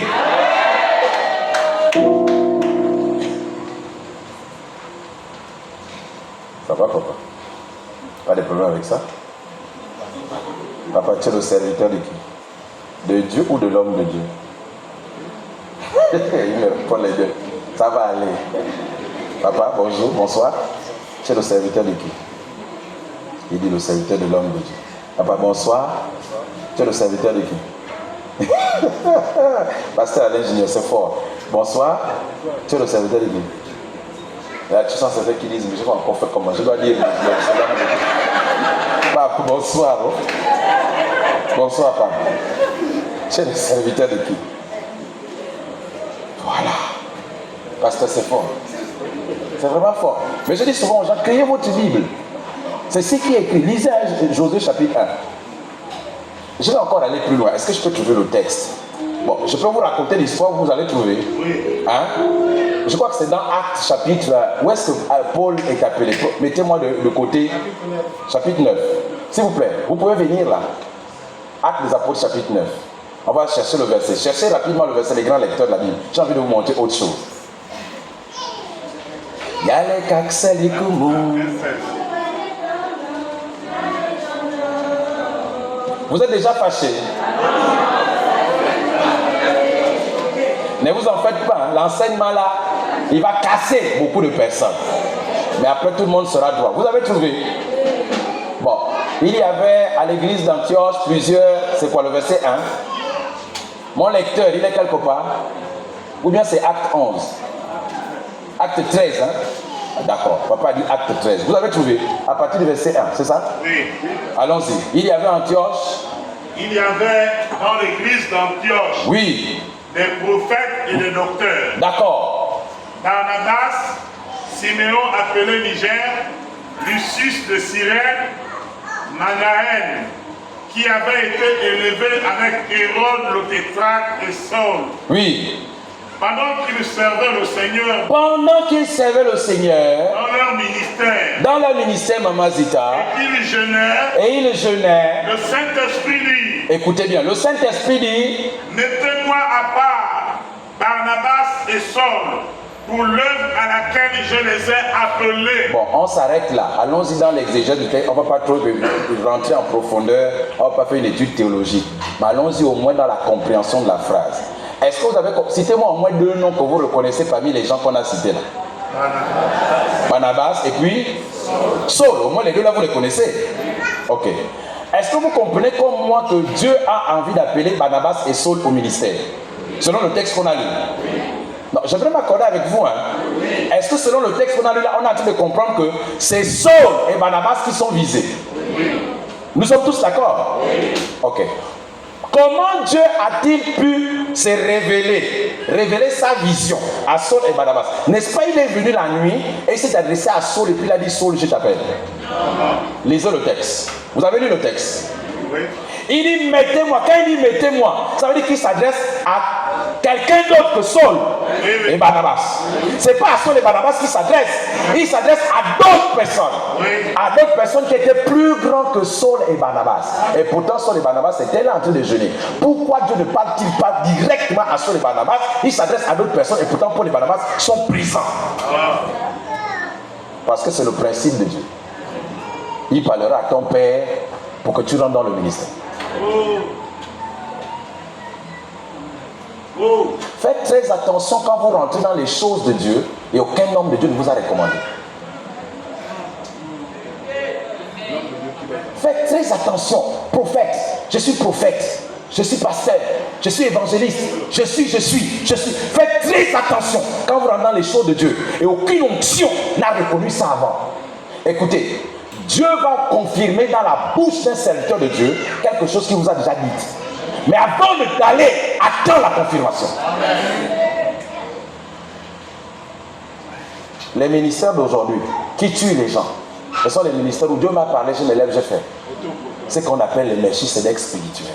Ça va, papa? Pas de problème avec ça? Papa, tu es le serviteur de qui? De Dieu ou de l'homme de Dieu? Il me répond les deux. Ça va aller. Papa, bonjour, bonsoir. Tu es le serviteur de qui? Il dit le serviteur de l'homme de Dieu. Papa, bonsoir. Tu es le serviteur de qui? Pasteur Alain Junior, c'est fort. Bonsoir. Tu es le serviteur de qui? Là, tu sens certains qui disent, mais je vais encore faire comment? Je dois dire, papa, bonsoir. Oh. Bonsoir, papa. Tu es le serviteur de qui? Voilà. Pasteur, c'est fort. C'est vraiment fort. Mais je dis souvent aux gens, créez votre Bible. C'est ce qui est écrit. Lisez Josué chapitre 1. Je vais encore aller plus loin. Est-ce que je peux trouver le texte? Bon, je peux vous raconter l'histoire, vous allez trouver. Oui. Hein? Je crois que c'est dans Actes chapitre... Où est-ce que Paul est appelé? Mettez-moi de côté. Chapitre 9. S'il vous plaît, vous pouvez venir là. Actes des Apôtres chapitre 9. On va chercher le verset. Cherchez rapidement le verset, les grands lecteurs de la Bible. J'ai envie de vous montrer autre chose. Yale kakseli kumu. Vous êtes déjà fâché? Ne vous en faites pas, hein. L'enseignement là, il va casser beaucoup de personnes. Mais après tout le monde sera droit. Vous avez trouvé? Bon, il y avait à l'église d'Antioche plusieurs, c'est quoi le verset 1? Mon lecteur, il est quelque part? Ou bien c'est acte 11? Acte 13, hein? D'accord, papa dit acte 13. Vous avez trouvé? À partir du verset 1, c'est ça? Oui. Allons-y. Il y avait Antioche. Il y avait dans l'église d'Antioche. Oui. Des prophètes et des docteurs. D'accord. Barnabas, Siméon appelé Niger, Lucius de Cyrène, Manaën, qui avait été élevé avec Hérode le tétrarque et Saul. Oui. Pendant qu'ils servaient le Seigneur. Pendant qu'ils servaient le Seigneur. Dans leur ministère. Dans leur ministère, Maman Zita. Et ils jeûnaient. Le Saint-Esprit dit. Écoutez bien, le Saint-Esprit dit. Mettez-moi à part Barnabas et Saul pour l'œuvre à laquelle je les ai appelés. Bon, on s'arrête là. Allons-y dans l'exégèse du texte. On ne va pas trop rentrer en profondeur. On ne va pas faire une étude théologique. Mais allons-y au moins dans la compréhension de la phrase. Est-ce que vous avez... Citez-moi au moins 2 noms que vous reconnaissez parmi les gens qu'on a cités là. Barnabas et puis Saul. Au moins les 2 là, vous les connaissez. Ok. Est-ce que vous comprenez comme moi que Dieu a envie d'appeler Barnabas et Saul au ministère? Selon le texte qu'on a lu. Non, j'aimerais m'accorder avec vous. Est-ce que selon le texte qu'on a lu là, on a en train de comprendre que c'est Saul et Barnabas qui sont visés? Nous sommes tous d'accord? Ok. Comment Dieu a-t-il pu se révéler sa vision à Saul et Barnabas? N'est-ce pas, il est venu la nuit et il s'est adressé à Saul et puis il a dit: Saul, je t'appelle. Lisez le texte. Vous avez lu le texte? Oui. Il dit: mettez-moi. Quand il dit mettez-moi, ça veut dire qu'il s'adresse à quelqu'un d'autre que Saul et Barnabas. Ce n'est pas à Saul et Barnabas qu'il s'adresse. Il s'adresse à d'autres personnes. À d'autres personnes qui étaient plus grands que Saul et Barnabas. Et pourtant, Saul et Barnabas étaient là en train de jeûner. Pourquoi Dieu ne parle-t-il pas directement à Saul et Barnabas? Il s'adresse à d'autres personnes et pourtant Paul et Barnabas sont présents. Parce que c'est le principe de Dieu. Il parlera à ton père pour que tu rentres dans le ministère. Faites très attention quand vous rentrez dans les choses de Dieu et aucun homme de Dieu ne vous a recommandé. Faites très attention. Prophète, je suis prophète, je suis pasteur, je suis évangéliste, je suis. Faites très attention quand vous rentrez dans les choses de Dieu et aucune onction n'a reconnu ça avant. Écoutez, Dieu va confirmer dans la bouche d'un serviteur de Dieu quelque chose qu'il vous a déjà dit. Mais avant d'aller, attends la confirmation. Les ministères d'aujourd'hui qui tuent les gens, ce sont les ministères où Dieu m'a parlé, je me lève, je fais. C'est ce qu'on appelle les Melchisédek spirituels.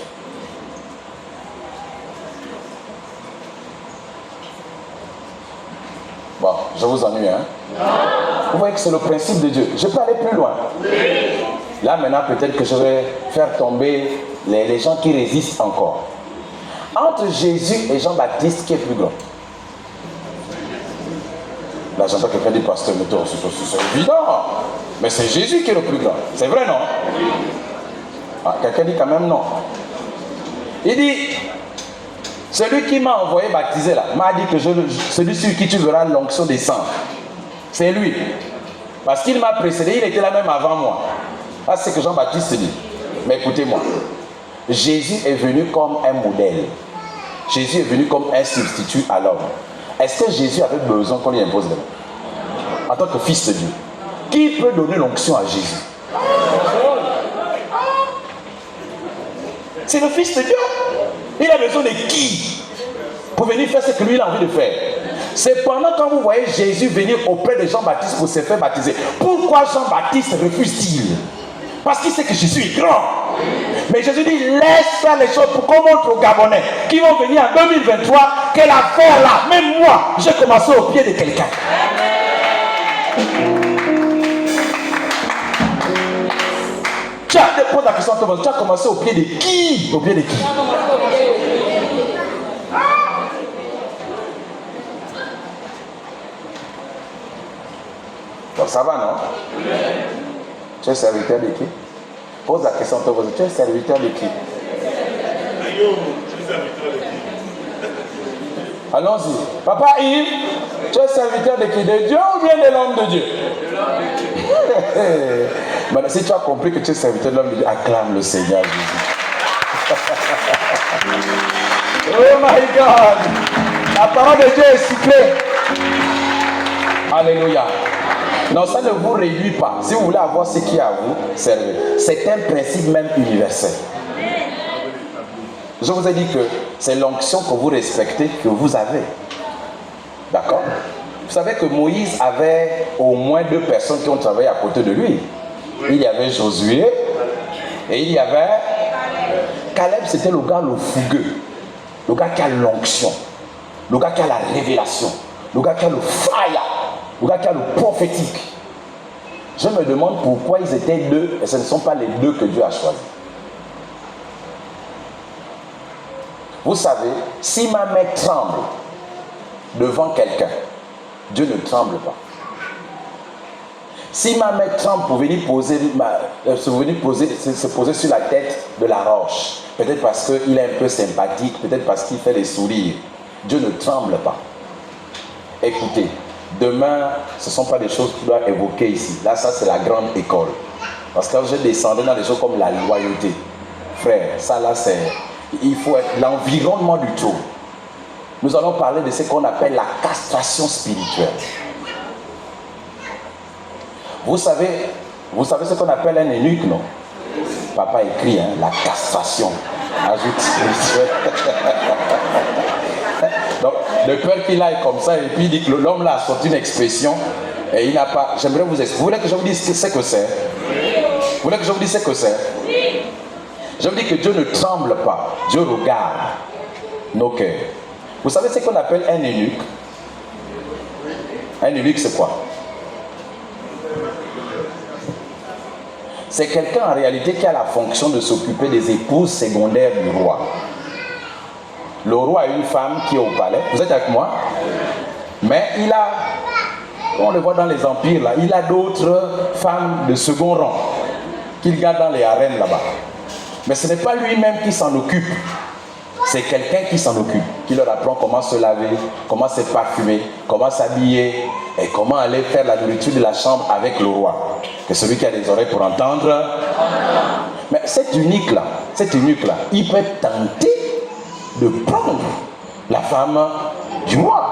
Bon, je vous ennuie, hein? Vous voyez que c'est le principe de Dieu. Je peux aller plus loin. Là, maintenant, peut-être que je vais faire tomber les gens qui résistent encore. Entre Jésus et Jean-Baptiste, qui est plus grand? Là, j'entends quelqu'un dire: pasteur, mais c'est évident. Mais c'est Jésus qui est le plus grand. C'est vrai, non? Ah, quelqu'un dit quand même non. Il dit: celui qui m'a envoyé baptiser là, m'a dit que celui sur qui tu verras l'onction descendre, c'est lui. Parce qu'il m'a précédé, il était là même avant moi. Ah, c'est ce que Jean-Baptiste dit. Mais écoutez-moi, Jésus est venu comme un modèle. Jésus est venu comme un substitut à l'homme. Est-ce que Jésus avait besoin qu'on lui impose les mains? En tant que fils de Dieu, qui peut donner l'onction à Jésus? C'est le fils de Dieu. Il a besoin de qui pour venir faire ce que lui il a envie de faire? Cependant, quand vous voyez Jésus venir auprès de Jean-Baptiste pour se faire baptiser, pourquoi Jean-Baptiste refuse-t-il? Parce qu'il sait que Jésus est grand. Mais Jésus dit: laisse faire les choses pour qu'on montre aux Gabonais qui vont venir en 2023 que l'affaire là, même moi, j'ai commencé au pied de quelqu'un. Tu as posé la question à toi, tu as commencé au pied de qui? Au pied de qui? Donc ça va, non? Tu es serviteur de qui? Pose la question à toi, tu es serviteur de qui? Allons-y. Papa Yves, tu es serviteur de qui? De Dieu ou bien de l'homme de Dieu? Maintenant, si tu as compris que tu es serviteur de l'homme de Dieu, acclame le Seigneur Jésus. Oh my God! La parole de Dieu est sifflée. Alléluia. Non, ça ne vous réduit pas. Si vous voulez avoir ce qui est à vous, servez. C'est un principe même universel. Je vous ai dit que c'est l'onction que vous respectez que vous avez. D'accord? Vous savez que Moïse avait au moins 2 personnes qui ont travaillé à côté de lui. Il y avait Josué et il y avait Caleb. C'était le gars le fougueux, le gars qui a l'onction, le gars qui a la révélation, le gars qui a le fire, le gars qui a le prophétique. Je me demande pourquoi ils étaient 2 et ce ne sont pas les 2 que Dieu a choisis. Vous savez, si ma main tremble devant quelqu'un, Dieu ne tremble pas. Si ma main tremble pour venir se poser sur la tête de la roche, peut-être parce qu'il est un peu sympathique, peut-être parce qu'il fait des sourires, Dieu ne tremble pas. Écoutez, demain, ce ne sont pas des choses que tu dois évoquer ici. Là, ça, c'est la grande école. Parce que quand je descendais dans des choses comme la loyauté, frère, ça là, c'est... Il faut être l'environnement du trône. Nous allons parler de ce qu'on appelle la castration spirituelle. Vous savez ce qu'on appelle un eunuque, non? Papa écrit, hein, la castration. Ajoute spirituelle. Donc, le père qu'il aille comme ça, et puis il dit que l'homme là a sorti une expression, et il n'a pas... J'aimerais vous expliquer. Vous voulez que je vous dise ce que c'est? Vous voulez que je vous dise ce que c'est? Je vous dis que Dieu ne tremble pas. Dieu regarde nos cœurs. Vous savez ce qu'on appelle un eunuque? Un eunuque, c'est quoi? C'est quelqu'un en réalité qui a la fonction de s'occuper des épouses secondaires du roi. Le roi a une femme qui est au palais. Vous êtes avec moi? Mais il a, on le voit dans les empires là, il a d'autres femmes de second rang qu'il garde dans les arènes là-bas. Mais ce n'est pas lui-même qui s'en occupe. C'est quelqu'un qui s'en occupe, qui leur apprend comment se laver, comment se parfumer, comment s'habiller et comment aller faire la nourriture de la chambre avec le roi. Que celui qui a des oreilles pour entendre. Mais cet eunuque-là, il peut tenter de prendre la femme du roi.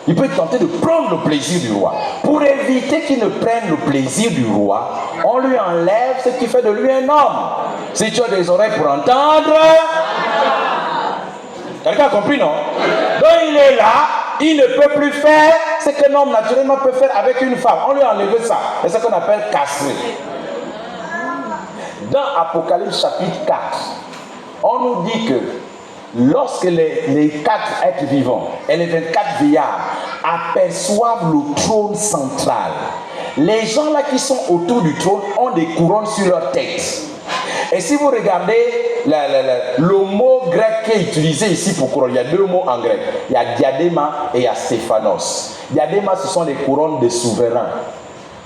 Il peut tenter de prendre le plaisir du roi. Pour éviter qu'il ne prenne le plaisir du roi, on lui enlève ce qui fait de lui un homme. Si tu as des oreilles pour entendre... Quelqu'un a compris, non? Donc il est là, il ne peut plus faire ce qu'un homme naturellement peut faire avec une femme. On lui a enlevé ça. C'est ce qu'on appelle castrer. Dans Apocalypse chapitre 4, on nous dit que lorsque les 4 êtres vivants et les 24 vieillards aperçoivent le trône central, les gens là qui sont autour du trône ont des couronnes sur leur tête. Et si vous regardez le mot grec qui est utilisé ici pour couronne, il y a 2 mots en grec. Il y a diadéma et il y a stéphanos. Diadéma, ce sont les couronnes des souverains.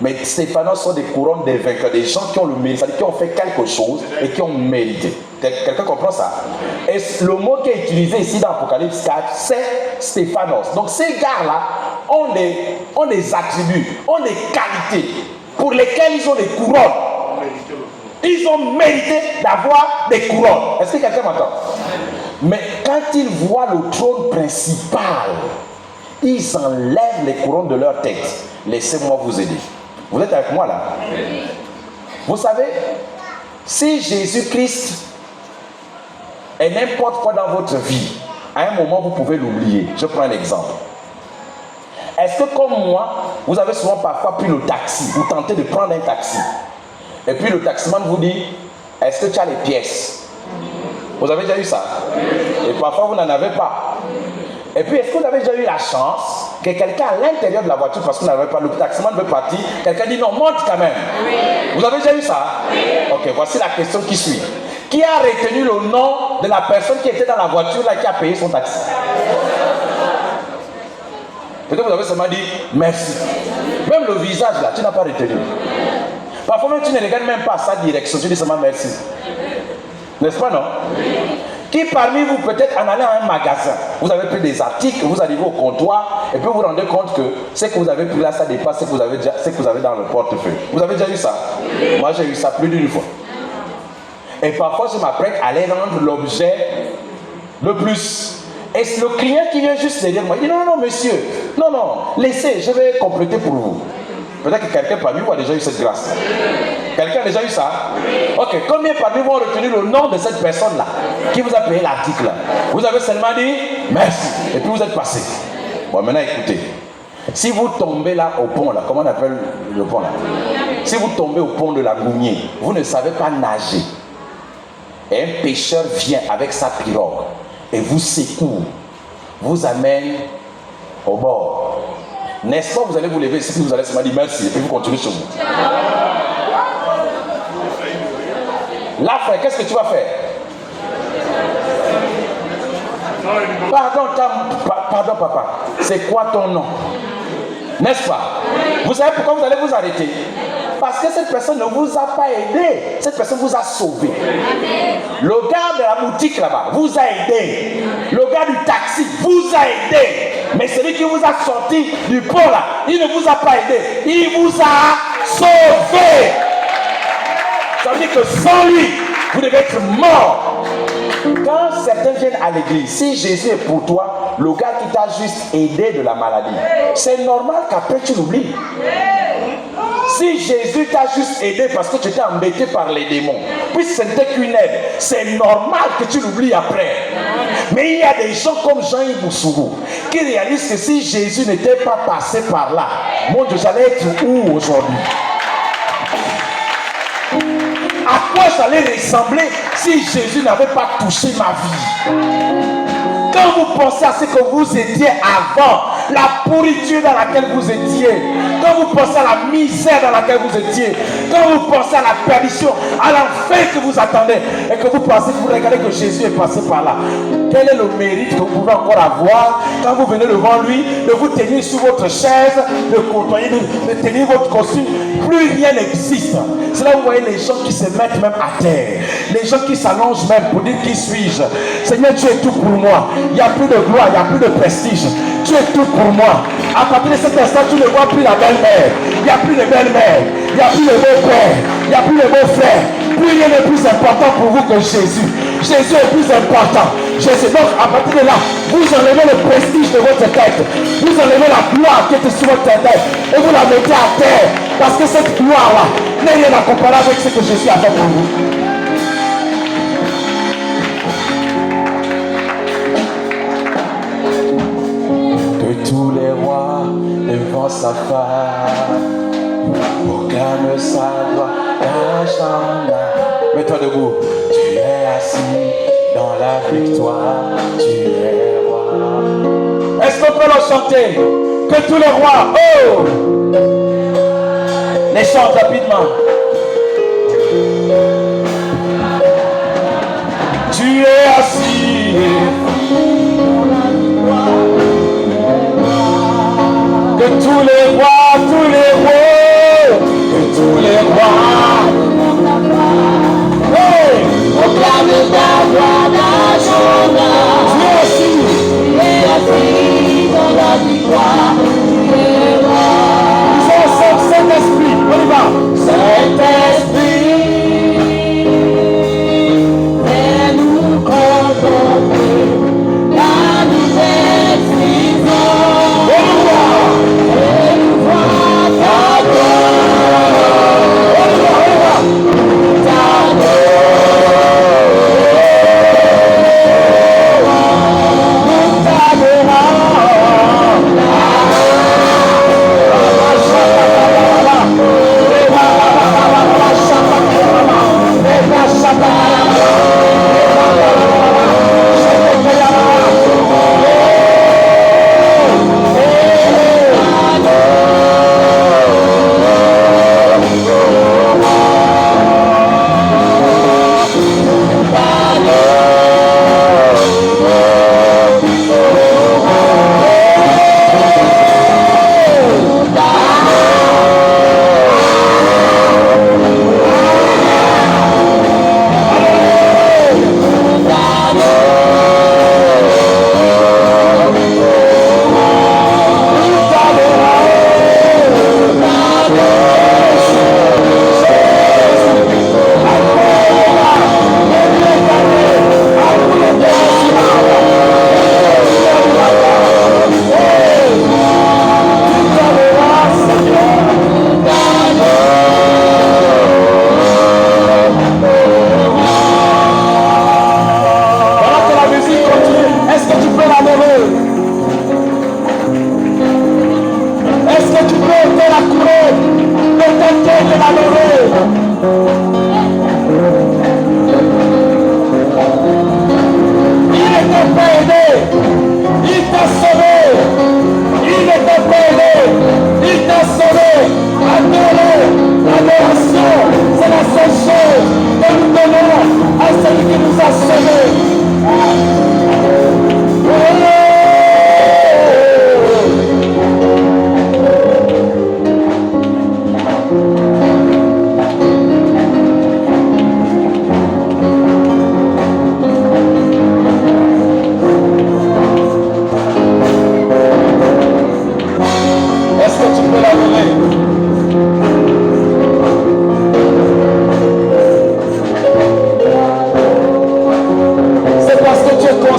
Mais stéphanos sont des couronnes des vainqueurs, des gens qui ont le mérite, c'est-à-dire qui ont fait quelque chose et qui ont mérité. Quelqu'un comprend ça? Et le mot qui est utilisé ici dans Apocalypse 4, c'est stéphanos. Donc ces gars-là ont des attributs, ont des qualités pour lesquelles ils ont des couronnes. Ils ont mérité d'avoir des couronnes. Est-ce que quelqu'un m'entend? Mais quand ils voient le trône principal, ils enlèvent les couronnes de leur tête. Laissez-moi vous aider. Vous êtes avec moi là? Vous savez, si Jésus-Christ est n'importe quoi dans votre vie, à un moment vous pouvez l'oublier. Je prends un exemple. Est-ce que comme moi, vous avez souvent parfois pris le taxi, vous tentez de prendre un taxi, et puis le taximan vous dit, est-ce que tu as les pièces? Vous avez déjà eu ça? Et parfois vous n'en avez pas. Et puis est-ce que vous avez déjà eu la chance que quelqu'un à l'intérieur de la voiture, parce que vous n'avez pas, le taximan veut partir, quelqu'un dit non, monte quand même. Vous avez déjà eu ça? Ok, voici la question qui suit. Qui a retenu le nom de la personne qui était dans la voiture là, qui a payé son taxi? Peut-être vous avez seulement dit merci. Même le visage là, tu n'as pas retenu. Parfois même tu ne regardes même pas sa direction, tu dis seulement merci. N'est-ce pas, non? Qui parmi vous, peut-être en allant à un magasin, vous avez pris des articles, vous arrivez au comptoir, et puis vous vous rendez compte que ce que vous avez pris là, ça dépasse ce que vous avez dans le portefeuille. Vous avez déjà eu ça? Moi j'ai eu ça plus d'une fois. Et parfois je m'apprête à aller rendre l'objet le plus. Et le client qui vient juste derrière moi, il dit non, monsieur, non, laissez, je vais compléter pour vous. Peut-être que quelqu'un parmi vous a déjà eu cette grâce. Quelqu'un a déjà eu ça? Ok, combien parmi vous ont retenu le nom de cette personne-là qui vous a payé l'article? Vous avez seulement dit merci. Et puis vous êtes passé. Bon, maintenant écoutez. Si vous tombez là au pont, là, comment on appelle le pont là? Si vous tombez au pont de la Gougnier, vous ne savez pas nager. Et un pêcheur vient avec sa pirogue et vous secoue, vous amène au bord. N'est-ce pas, vous allez vous lever ici, vous allez seulement dire merci et puis vous continuez chez vous. Là, frère, qu'est-ce que tu vas faire? Pardon, papa. c'est quoi ton nom? N'est-ce pas? Vous savez pourquoi vous allez vous arrêter? Parce que cette personne ne vous a pas aidé. Cette personne vous a sauvé. Le gars de la boutique là-bas vous a aidé. Le gars du taxi vous a aidé. Mais celui qui vous a sorti du pont là, il ne vous a pas aidé. Il vous a sauvé. Ça veut dire que sans lui, vous devez être mort. Quand certains viennent à l'église, si Jésus est pour toi, le gars qui t'a juste aidé de la maladie, c'est normal qu'après tu l'oublies. Si Jésus t'a juste aidé parce que tu étais embêté par les démons, puis ce n'était qu'une aide, c'est normal que tu l'oublies après. Mais il y a des gens comme Jean-Yves Boussougou qui réalisent que si Jésus n'était pas passé par là, mon Dieu, j'allais être où aujourd'hui? À quoi j'allais ressembler si Jésus n'avait pas touché ma vie? Quand vous pensez à ce que vous étiez avant, la pourriture dans laquelle vous étiez, quand vous pensez à la misère dans laquelle vous étiez, quand vous pensez à la perdition, à l'enfer que vous attendez, et que vous pensez que vous regardez que Jésus est passé par là, quel est le mérite que vous pouvez encore avoir quand vous venez devant lui, de vous tenir sur votre chaise, de côtoyer, de tenir votre costume? Plus rien n'existe. C'est là où vous voyez les gens qui se mettent même à terre, les gens qui s'allongent même pour dire qui suis-je. Seigneur, tu es tout pour moi. Il n'y a plus de gloire, il n'y a plus de prestige. Tu es tout pour moi. À partir de cet instant, tu ne vois plus la belle-mère. Il n'y a plus de belle-mère. Il n'y a plus de beau-père. Il n'y a plus de beau-frère. Plus rien n'est plus important pour vous que Jésus. Jésus est plus important. Jésus. Donc, à partir de là, vous enlevez le prestige de votre tête. Vous enlevez la gloire qui était sur votre tête. Et vous la mettez à terre. Parce que cette gloire-là n'est rien à comparer avec ce que Jésus a fait pour vous. Tous les rois devant sa femme, aucun ne s'adore d'un chant. Mets-toi debout. Tu es assis dans la victoire, tu es roi. Est-ce qu'on peut le chanter? Que tous les rois, oh, les chantent rapidement. Tu es assis. Que tous les rois, que tous les rois, hey, proclame ta voix nationale. Tu es assis dans la victoire, tu es roi. Nous sommes Saint-Esprit, on y va. Saint-Esprit, fais-nous contempler la nouvelle saison.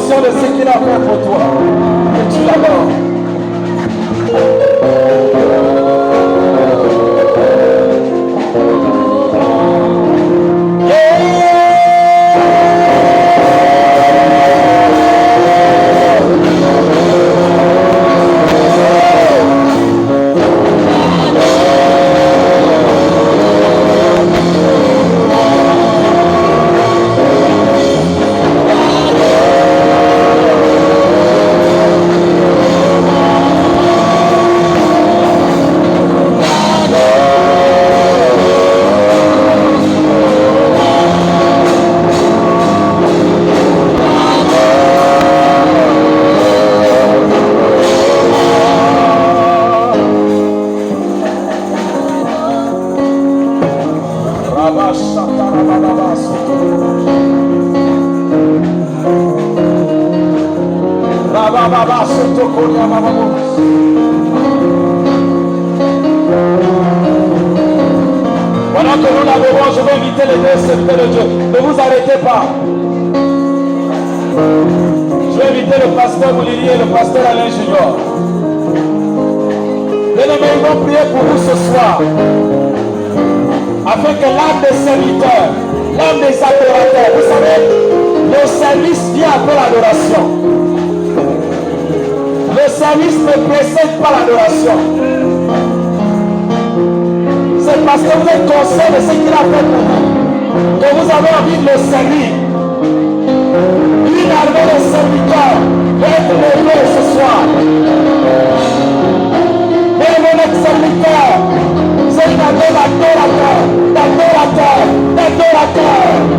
conscient de ce qu'il a fait pour toi. Et tu l'adores. Pendant que nous l'adorons, je vais inviter les deux serviteurs de Dieu. Ne vous arrêtez pas. Je vais inviter le pasteur Moulili et le pasteur Alain Junior. Bien-aimés, ils vont prier pour vous ce soir. Afin que l'âme des serviteurs, l'âme des adorateurs, vous savez, le service vient après l'adoration. Le service ne précède pas l'adoration. C'est parce que vous êtes conscient de ce qu'il a fait pour vous que vous avez envie de le servir. Une armée de serviteurs va être levée ce soir. Mais mon ex-serviteur, c'est une armée d'adorateurs, d'adorateurs, d'adorateurs.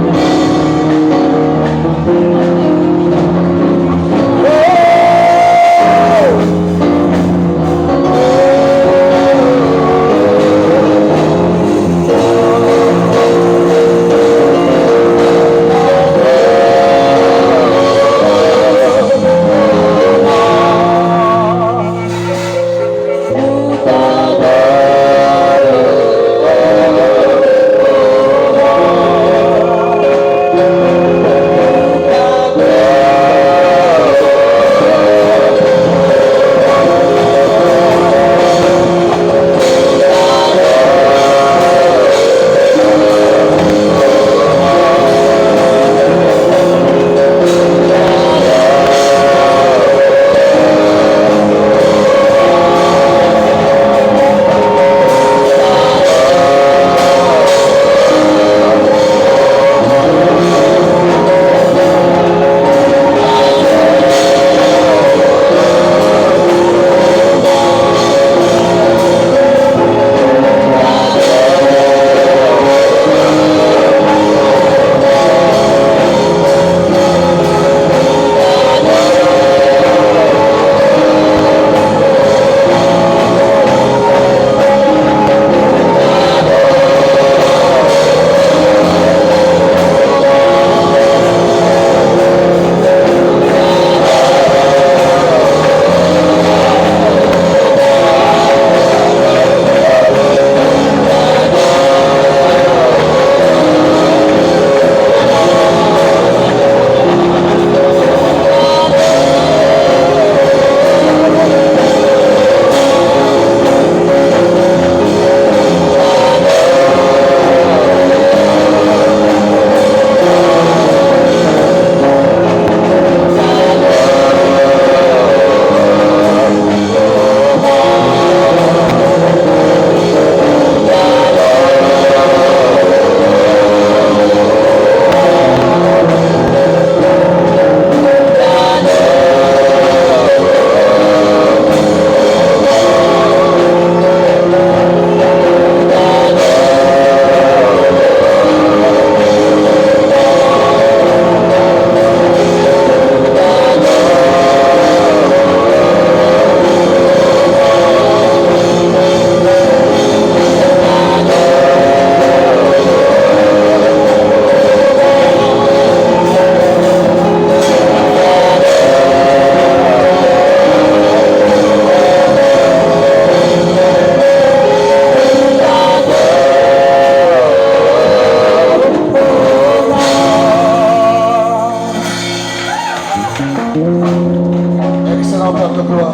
Excellent Père de gloire.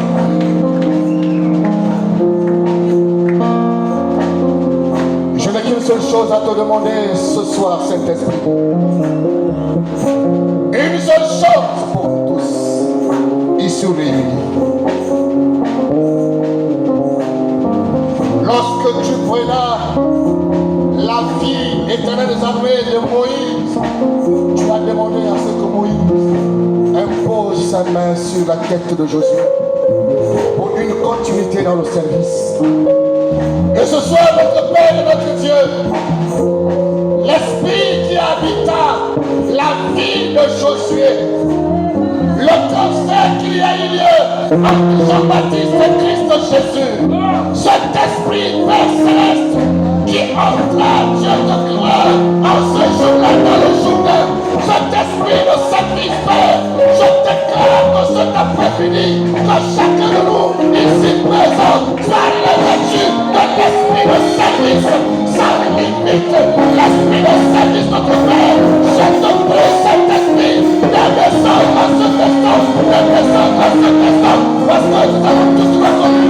Je n'ai qu'une seule chose à te demander ce soir, Saint-Esprit. Une seule chose pour nous tous, ici réunis. Lorsque tu prenais la vie éternelle des armées de Moïse, tu as demandé à ce que Moïse impose sa main sur la tête de Josué pour une continuité dans le service. Et ce soir, notre Père et notre Dieu, l'Esprit qui habita la vie de Josué, le transfert qu'il y a eu lieu entre Jean-Baptiste et Christ Jésus, cet esprit Père céleste qui entra Dieu de gloire en ce jour-là dans le Jourdain, cet esprit de service Père, je déclare que cet après-midi, que chacun de nous ici présent soit revêtu de l'esprit de service sans limite, l'esprit de service de notre Père. Je te prie cet esprit de descendre à ce instant, de descendre à ce instant, parce que nous avons tous reconnu.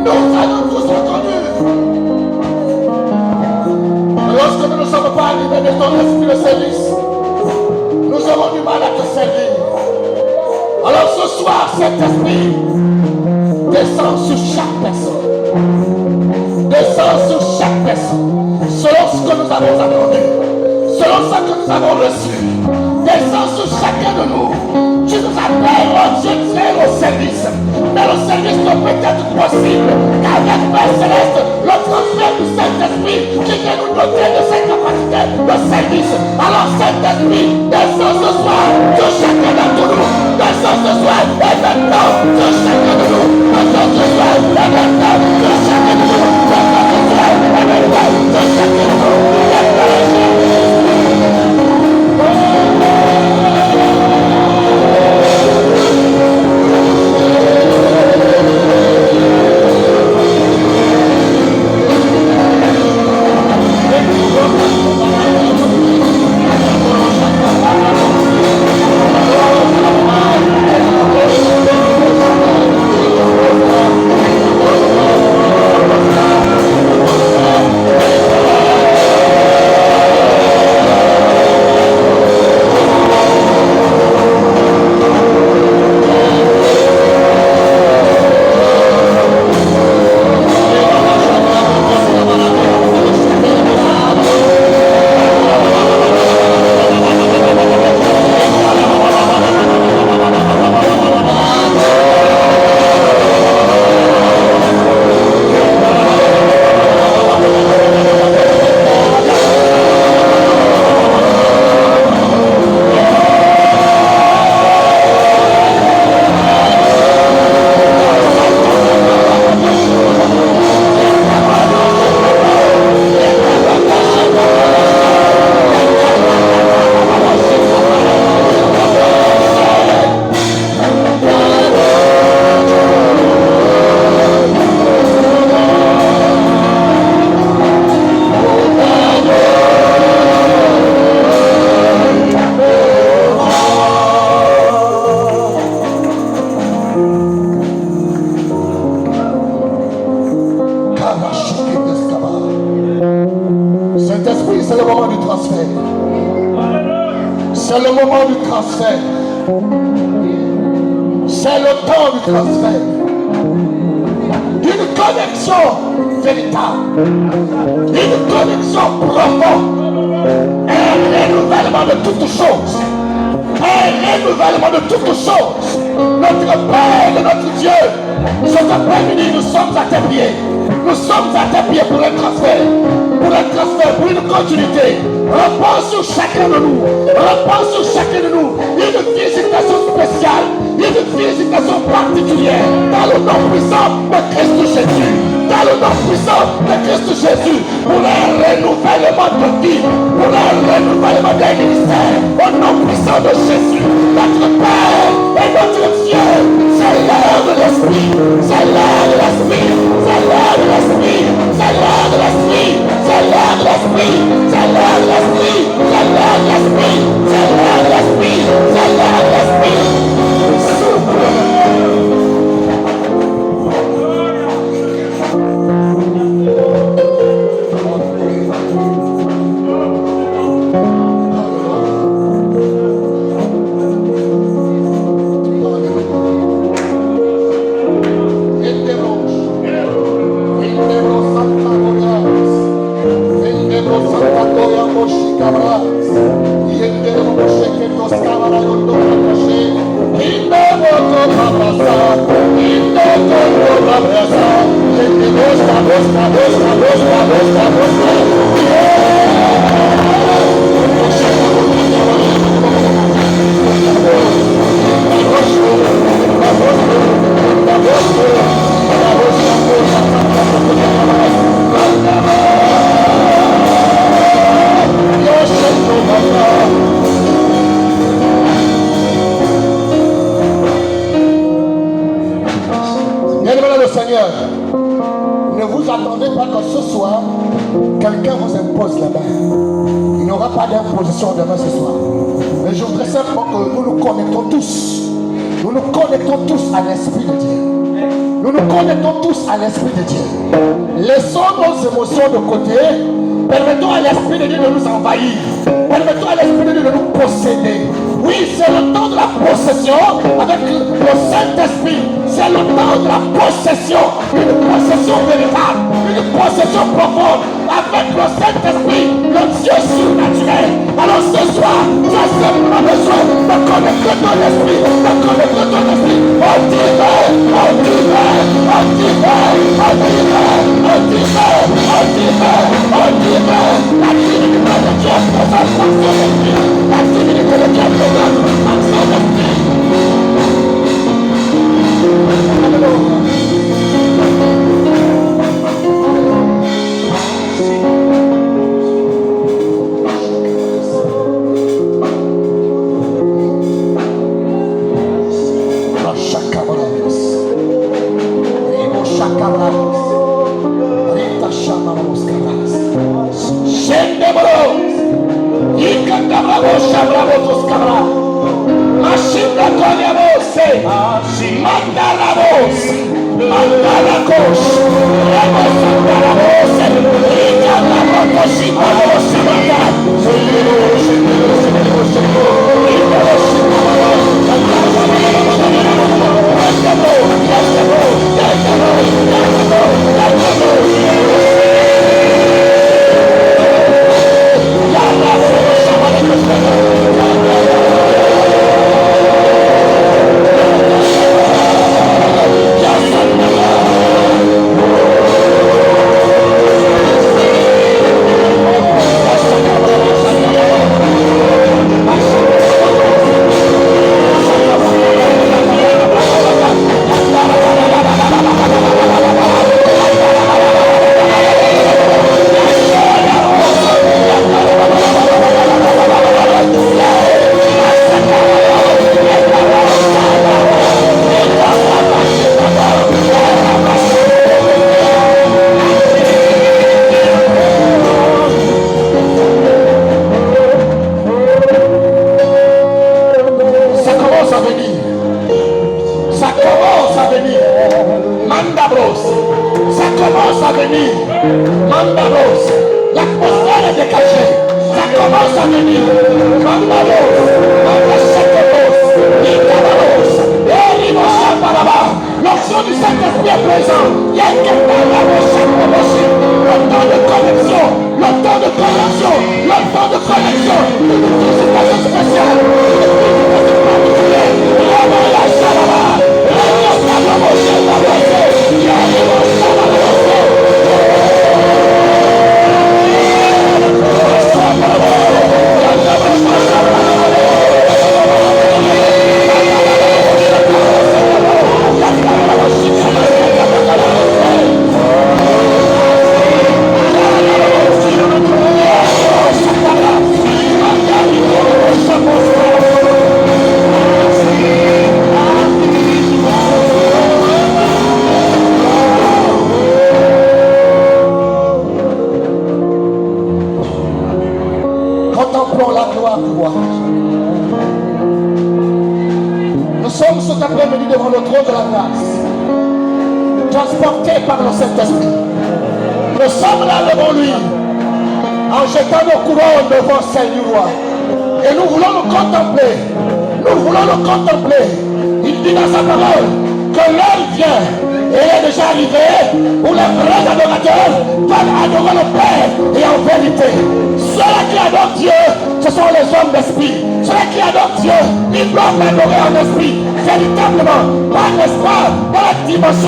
Nous avons tous reconnu. Lorsque nous ne sommes pas animés de ton esprit de service, nous avons du mal à te servir. Alors ce soir, cet esprit descend sur chaque personne. Descend sur chaque personne. Selon ce que nous avons attendu. Selon ce que nous avons reçu. Descend sur chacun de nous. Tu nous appelles, oh Dieu, au service. Mais le service ne peut être possible qu'avec Père Céleste, le transfert du Saint-Esprit qui vient nous doter de cette capacité de service. Alors Saint-Esprit, descends ce soir sur chacun d'entre nous. Descends ce soir et maintenant sur chacun de nous. Descends ce soir et maintenant sur chacun de nous. Descends ce soir et maintenant sur chacun de nous. C'est le moment du transfert. C'est le temps du transfert. Une connexion véritable. Une connexion profonde. Un renouvellement de toutes choses. Un renouvellement de toutes choses. Notre Père et notre Dieu, cet après-midi, nous sommes à tes pieds. Nous sommes à tes pieds pour un transfert. Pour un transfert, pour une continuité. Repose sur chacun de nous. Repose sur chacun de nous. Une visitation spéciale. Une visitation particulière. Dans le nom puissant de Christ Jésus. Dans le nom puissant de Christ Jésus. Pour un renouvellement de vie. Pour un renouvellement d'un ministère. Au nom puissant de Jésus. Notre Père et notre Dieu. C'est l'heure de l'Esprit. C'est l'heure de l'Esprit. C'est l'heure de l'Esprit. C'est l'heure de l'Esprit. C'est l'heure de l'Esprit. C'est l'heure de l'Esprit. C'est l'heure de l'Esprit. C'est l'heure de l'Esprit. Ne vous attendez pas que ce soir, quelqu'un vous impose la main. Il n'y aura pas d'imposition demain ce soir. Mais je voudrais simplement que nous nous connectons tous. Nous nous connectons tous à l'Esprit de Dieu. Nous nous connectons tous à l'Esprit de Dieu. Laissons nos émotions de côté. Permettons à l'Esprit de Dieu de nous envahir. Permettons à l'Esprit de Dieu de nous posséder. Oui, c'est le temps de la possession avec le Saint-Esprit. C'est le temps de la possession. Une possession véritable. Une possession profonde. Avec le Saint-Esprit, le Dieu surnaturel. Alors ce soir, tu as simplement besoin de connecter ton esprit. De connecter ton esprit. On divers, on divers, on divers, on divers, on divers, on divers, on divers. La divinité de Dieu présente par son esprit. La divinité de Dieu présente par son esprit.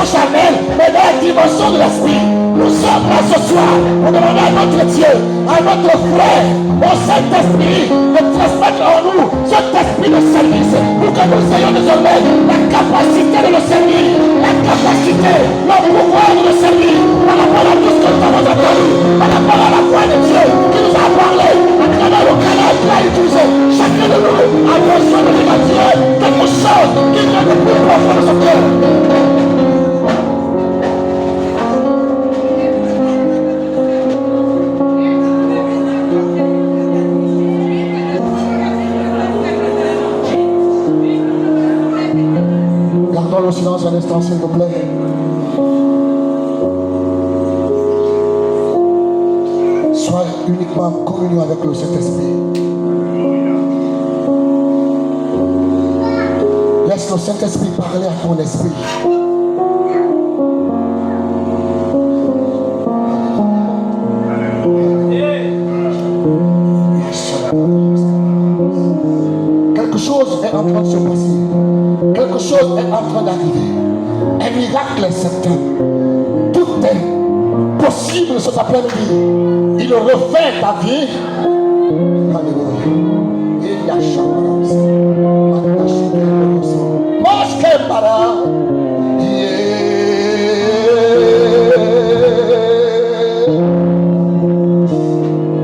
Charnel, mais dans la dimension de l'esprit. Nous sommes là ce soir pour demander à notre Dieu, à notre frère, au Saint-Esprit, de transmettre en nous cet esprit de service pour que nous ayons désormais la capacité de le servir, la capacité, le pouvoir de le servir par rapport à tout ce que nous avons entendu, par rapport à la foi de Dieu qui nous a parlé à travers le canal qu'il a utilisé. Chacun de nous a besoin de lui attirer quelque chose qui vient de plus profond de son cœur. Gardons le silence un instant, s'il vous plaît. Sois uniquement en communion avec le Saint-Esprit. Laisse le Saint-Esprit parler à ton esprit. Quelque chose est en train de se passer. Quelque chose est en train d'arriver. Un miracle est certain. Tout est possible sur ta pleine vie. Il refait ta vie. Alléluia. Il y a chance.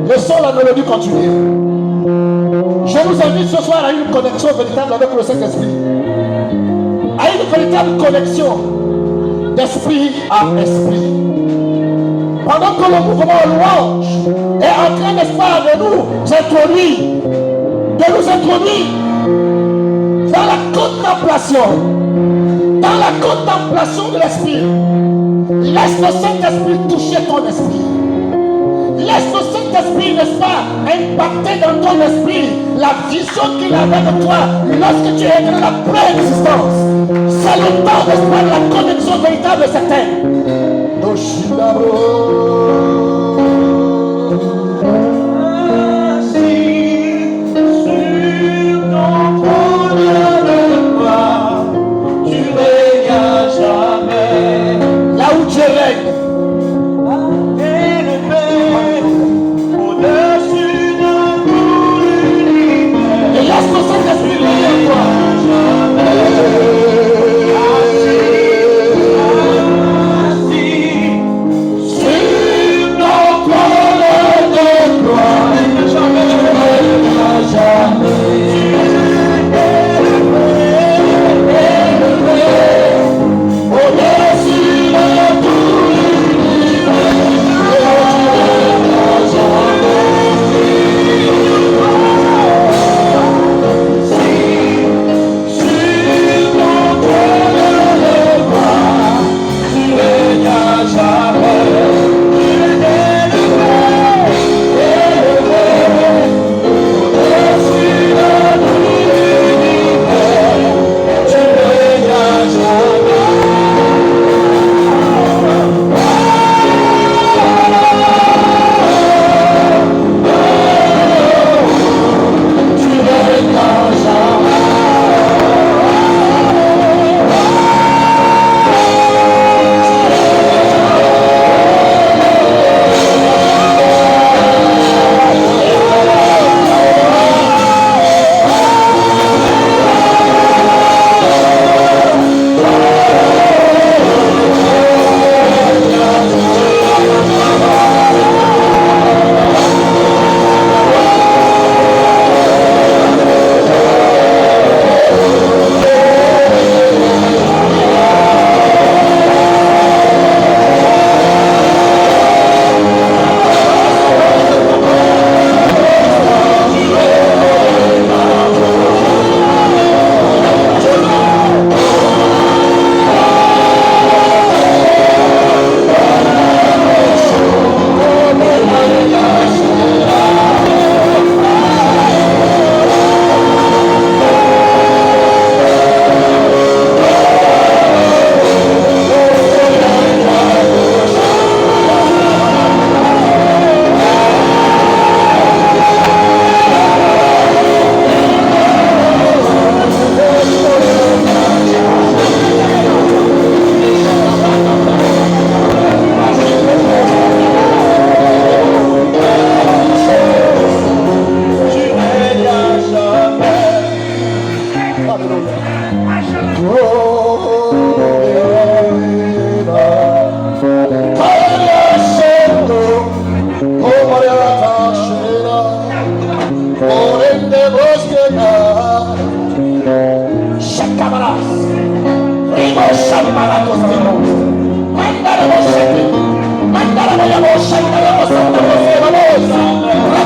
Laissons la mélodie continuer. Je vous invite ce soir à une connexion véritable avec le Saint-Esprit. À une véritable connexion d'esprit à esprit. Pendant que le mouvement louange est en train, n'est-ce pas, de nous introduire dans la contemplation de l'esprit. Laisse le Saint-Esprit toucher ton esprit. Laisse le Saint-Esprit, n'est-ce pas, impacter dans ton esprit la vision qu'il avait de toi lorsque tu es dans la préexistence. C'est le temps, n'est-ce pas, de la connexion véritable certaine. Là où tu règnes, et laisse le Saint-Esprit venir à toi. Sur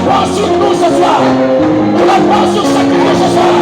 Reprends sur nous ce soir. Reprends sur chacun ce soir.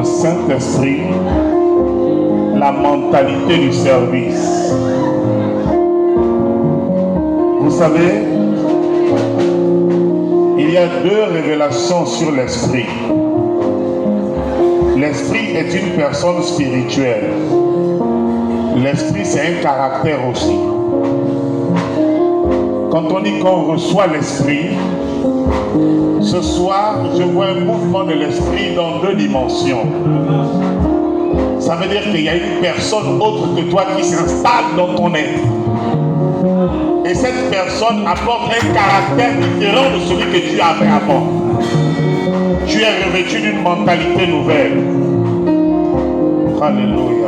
Saint-Esprit la mentalité du service. Vous savez, il y a deux révélations sur l'esprit. L'esprit est une personne spirituelle. L'esprit, c'est un caractère aussi. Quand on dit qu'on reçoit l'esprit, ce soir, je vois un mouvement de l'esprit dans deux dimensions. Ça veut dire qu'il y a une personne autre que toi qui s'installe dans ton être. Et cette personne apporte un caractère différent de celui que tu avais avant. Tu es revêtu d'une mentalité nouvelle. Alléluia.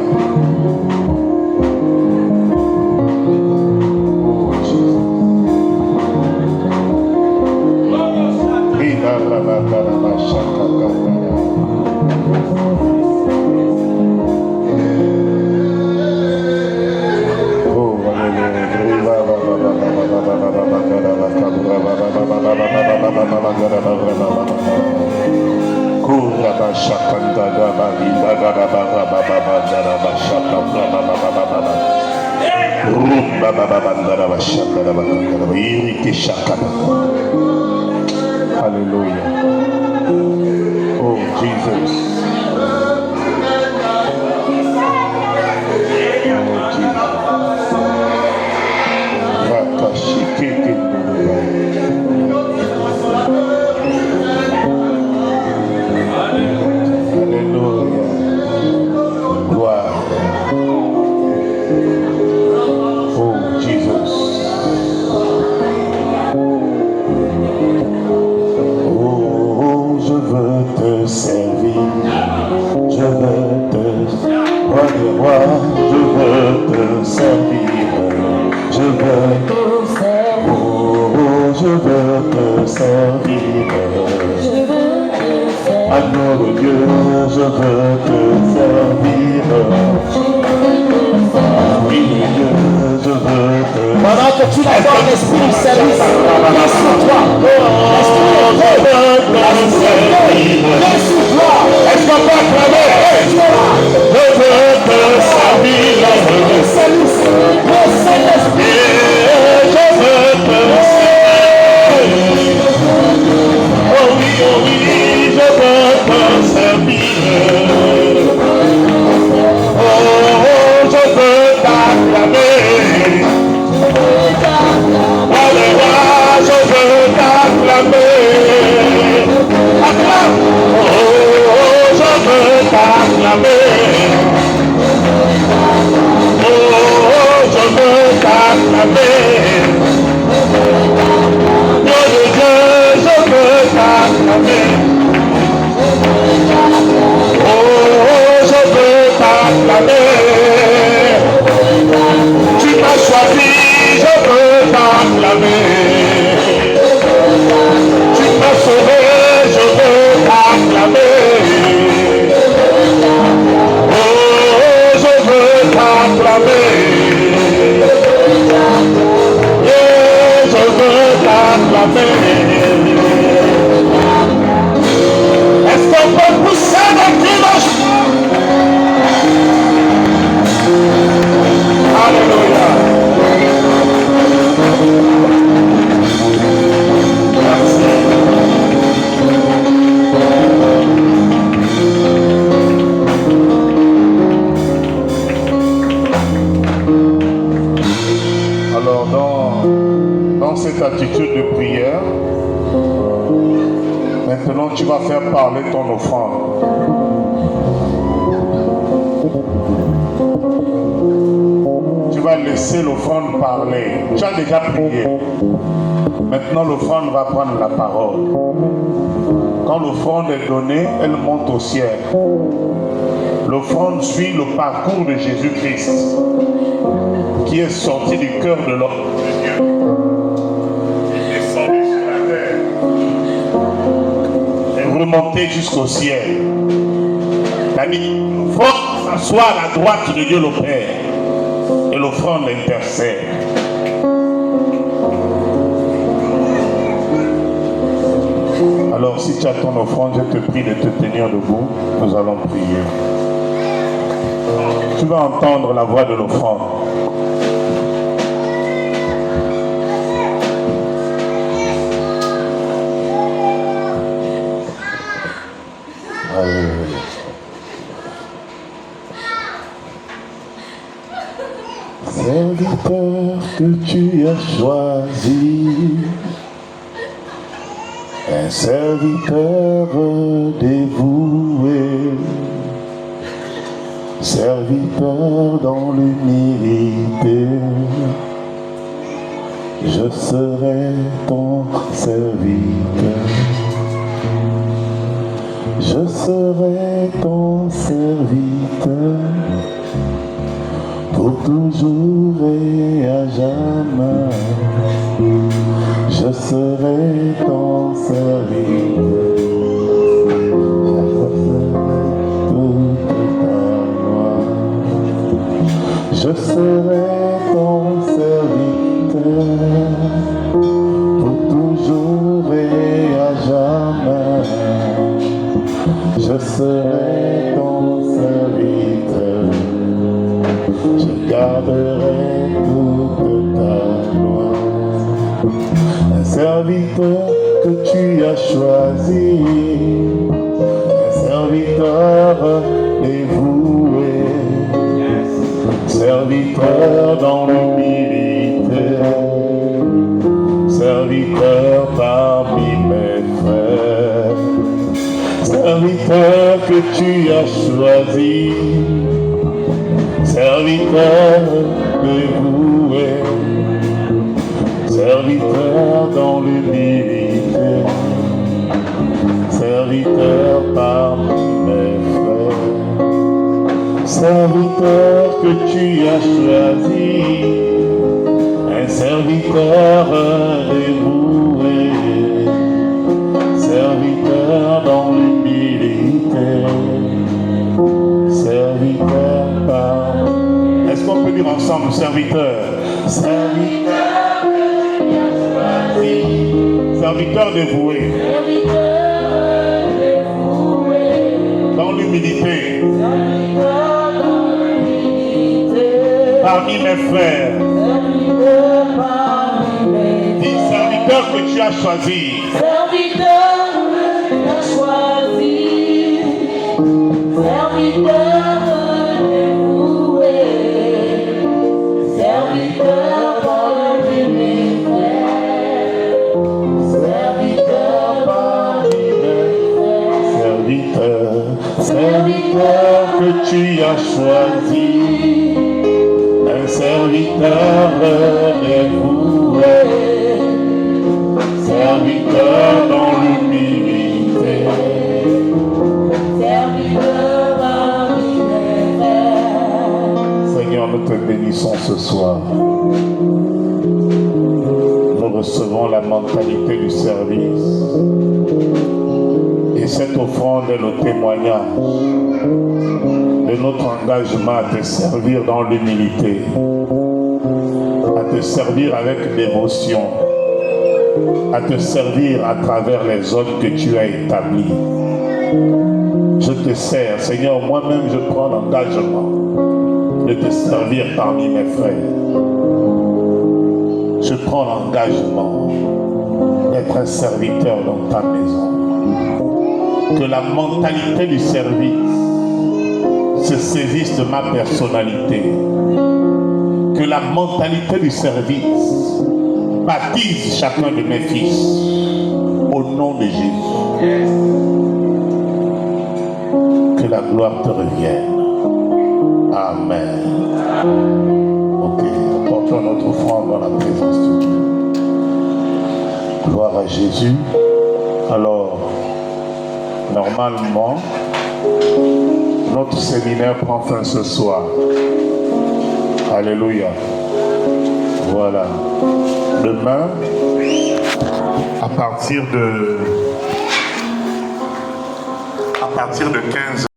Hallelujah. Oh, Jesus. Pendant que tu vas voir l'esprit du service, viens sur toi. Viens sur toi. Est-ce qu'on peut acclamer? Je veux te servir. Le service, le Saint-Esprit. Je veux te servir. Oh oui, je veux te servir. Oh, je veux t'acclamer. Alléluia, je veux t'acclamer. Acclame. Oh, je veux t'acclamer. Oh, je veux t'acclamer. Dieu de Dieu, je veux t'acclamer. Oh, je veux t'acclamer. Tu m'as choisi, je veux t'acclamer. Tu m'as sauvé, je veux t'acclamer. Oh, je veux t'acclamer. Yeah, je veux t'acclamer. Est-ce qu'on peut pousser des cris de joie? Alléluia. Alors dans cette attitude de prière, maintenant tu vas faire parler ton offrande. Tu vas laisser l'offrande parler. Tu as déjà prié. Maintenant l'offrande va prendre la parole. Quand l'offrande est donnée, elle monte au ciel. L'offrande suit le parcours de Jésus-Christ, qui est sorti du cœur de l'homme de Dieu. Il est descendu sur la terre et remonté jusqu'au ciel. L'offrande s'assoit à la droite de Dieu le Père et l'offrande intercède. Alors si tu as ton offrande, je te prie de te tenir debout. Nous allons prier. Tu vas entendre la voix de l'offrande. Serviteur que tu as choisi, un serviteur dévoué, serviteur dans l'humilité, je serai ton serviteur. Je serai ton serviteur pour toujours et à jamais. Je serai ton serviteur. Je serai ton serviteur pour toujours et à jamais. Je serai ton serviteur, je garderai toute ta gloire. Un serviteur que tu as choisi, un serviteur dévoué, serviteur dans l'humilité, serviteur parmi mes frères. Serviteur que tu as choisi, serviteur dévoué, serviteur dans l'humilité, serviteur parmi mes frères. Serviteur que tu as choisi, un serviteur dévoué, serviteur dans l'humilité, serviteur par... Est-ce qu'on peut dire ensemble serviteur? Serviteur que tu as choisi, serviteur dévoué, dans l'humilité, parmi mes frères, dis serviteur que tu as choisi. Serviteur que tu as choisi, serviteur dévoué, serviteur parmi mes frères, serviteur parmi mes frères, serviteur que tu as choisi, un serviteur dévoué, serviteur dans l'humilité, serviteur parmi mes frères. Seigneur, nous te bénissons ce soir. Nous recevons la mentalité du service. Et cette offrande est le témoignage de notre engagement à te servir dans l'humilité, à te servir avec dévotion, à te servir à travers les hommes que tu as établis. Je te sers, Seigneur, moi-même je prends l'engagement de te servir parmi mes frères. Je prends l'engagement d'être un serviteur dans ta maison. Que la mentalité du service se saisisse de ma personnalité. Que la mentalité du service baptise chacun de mes fils au nom de Jésus. Que la gloire te revienne. Amen. Ok, apportons notre offrande dans la présence de Dieu. Gloire à Jésus. Alors, normalement, notre séminaire prend fin ce soir. Alléluia. Voilà. Demain, à partir de 15h.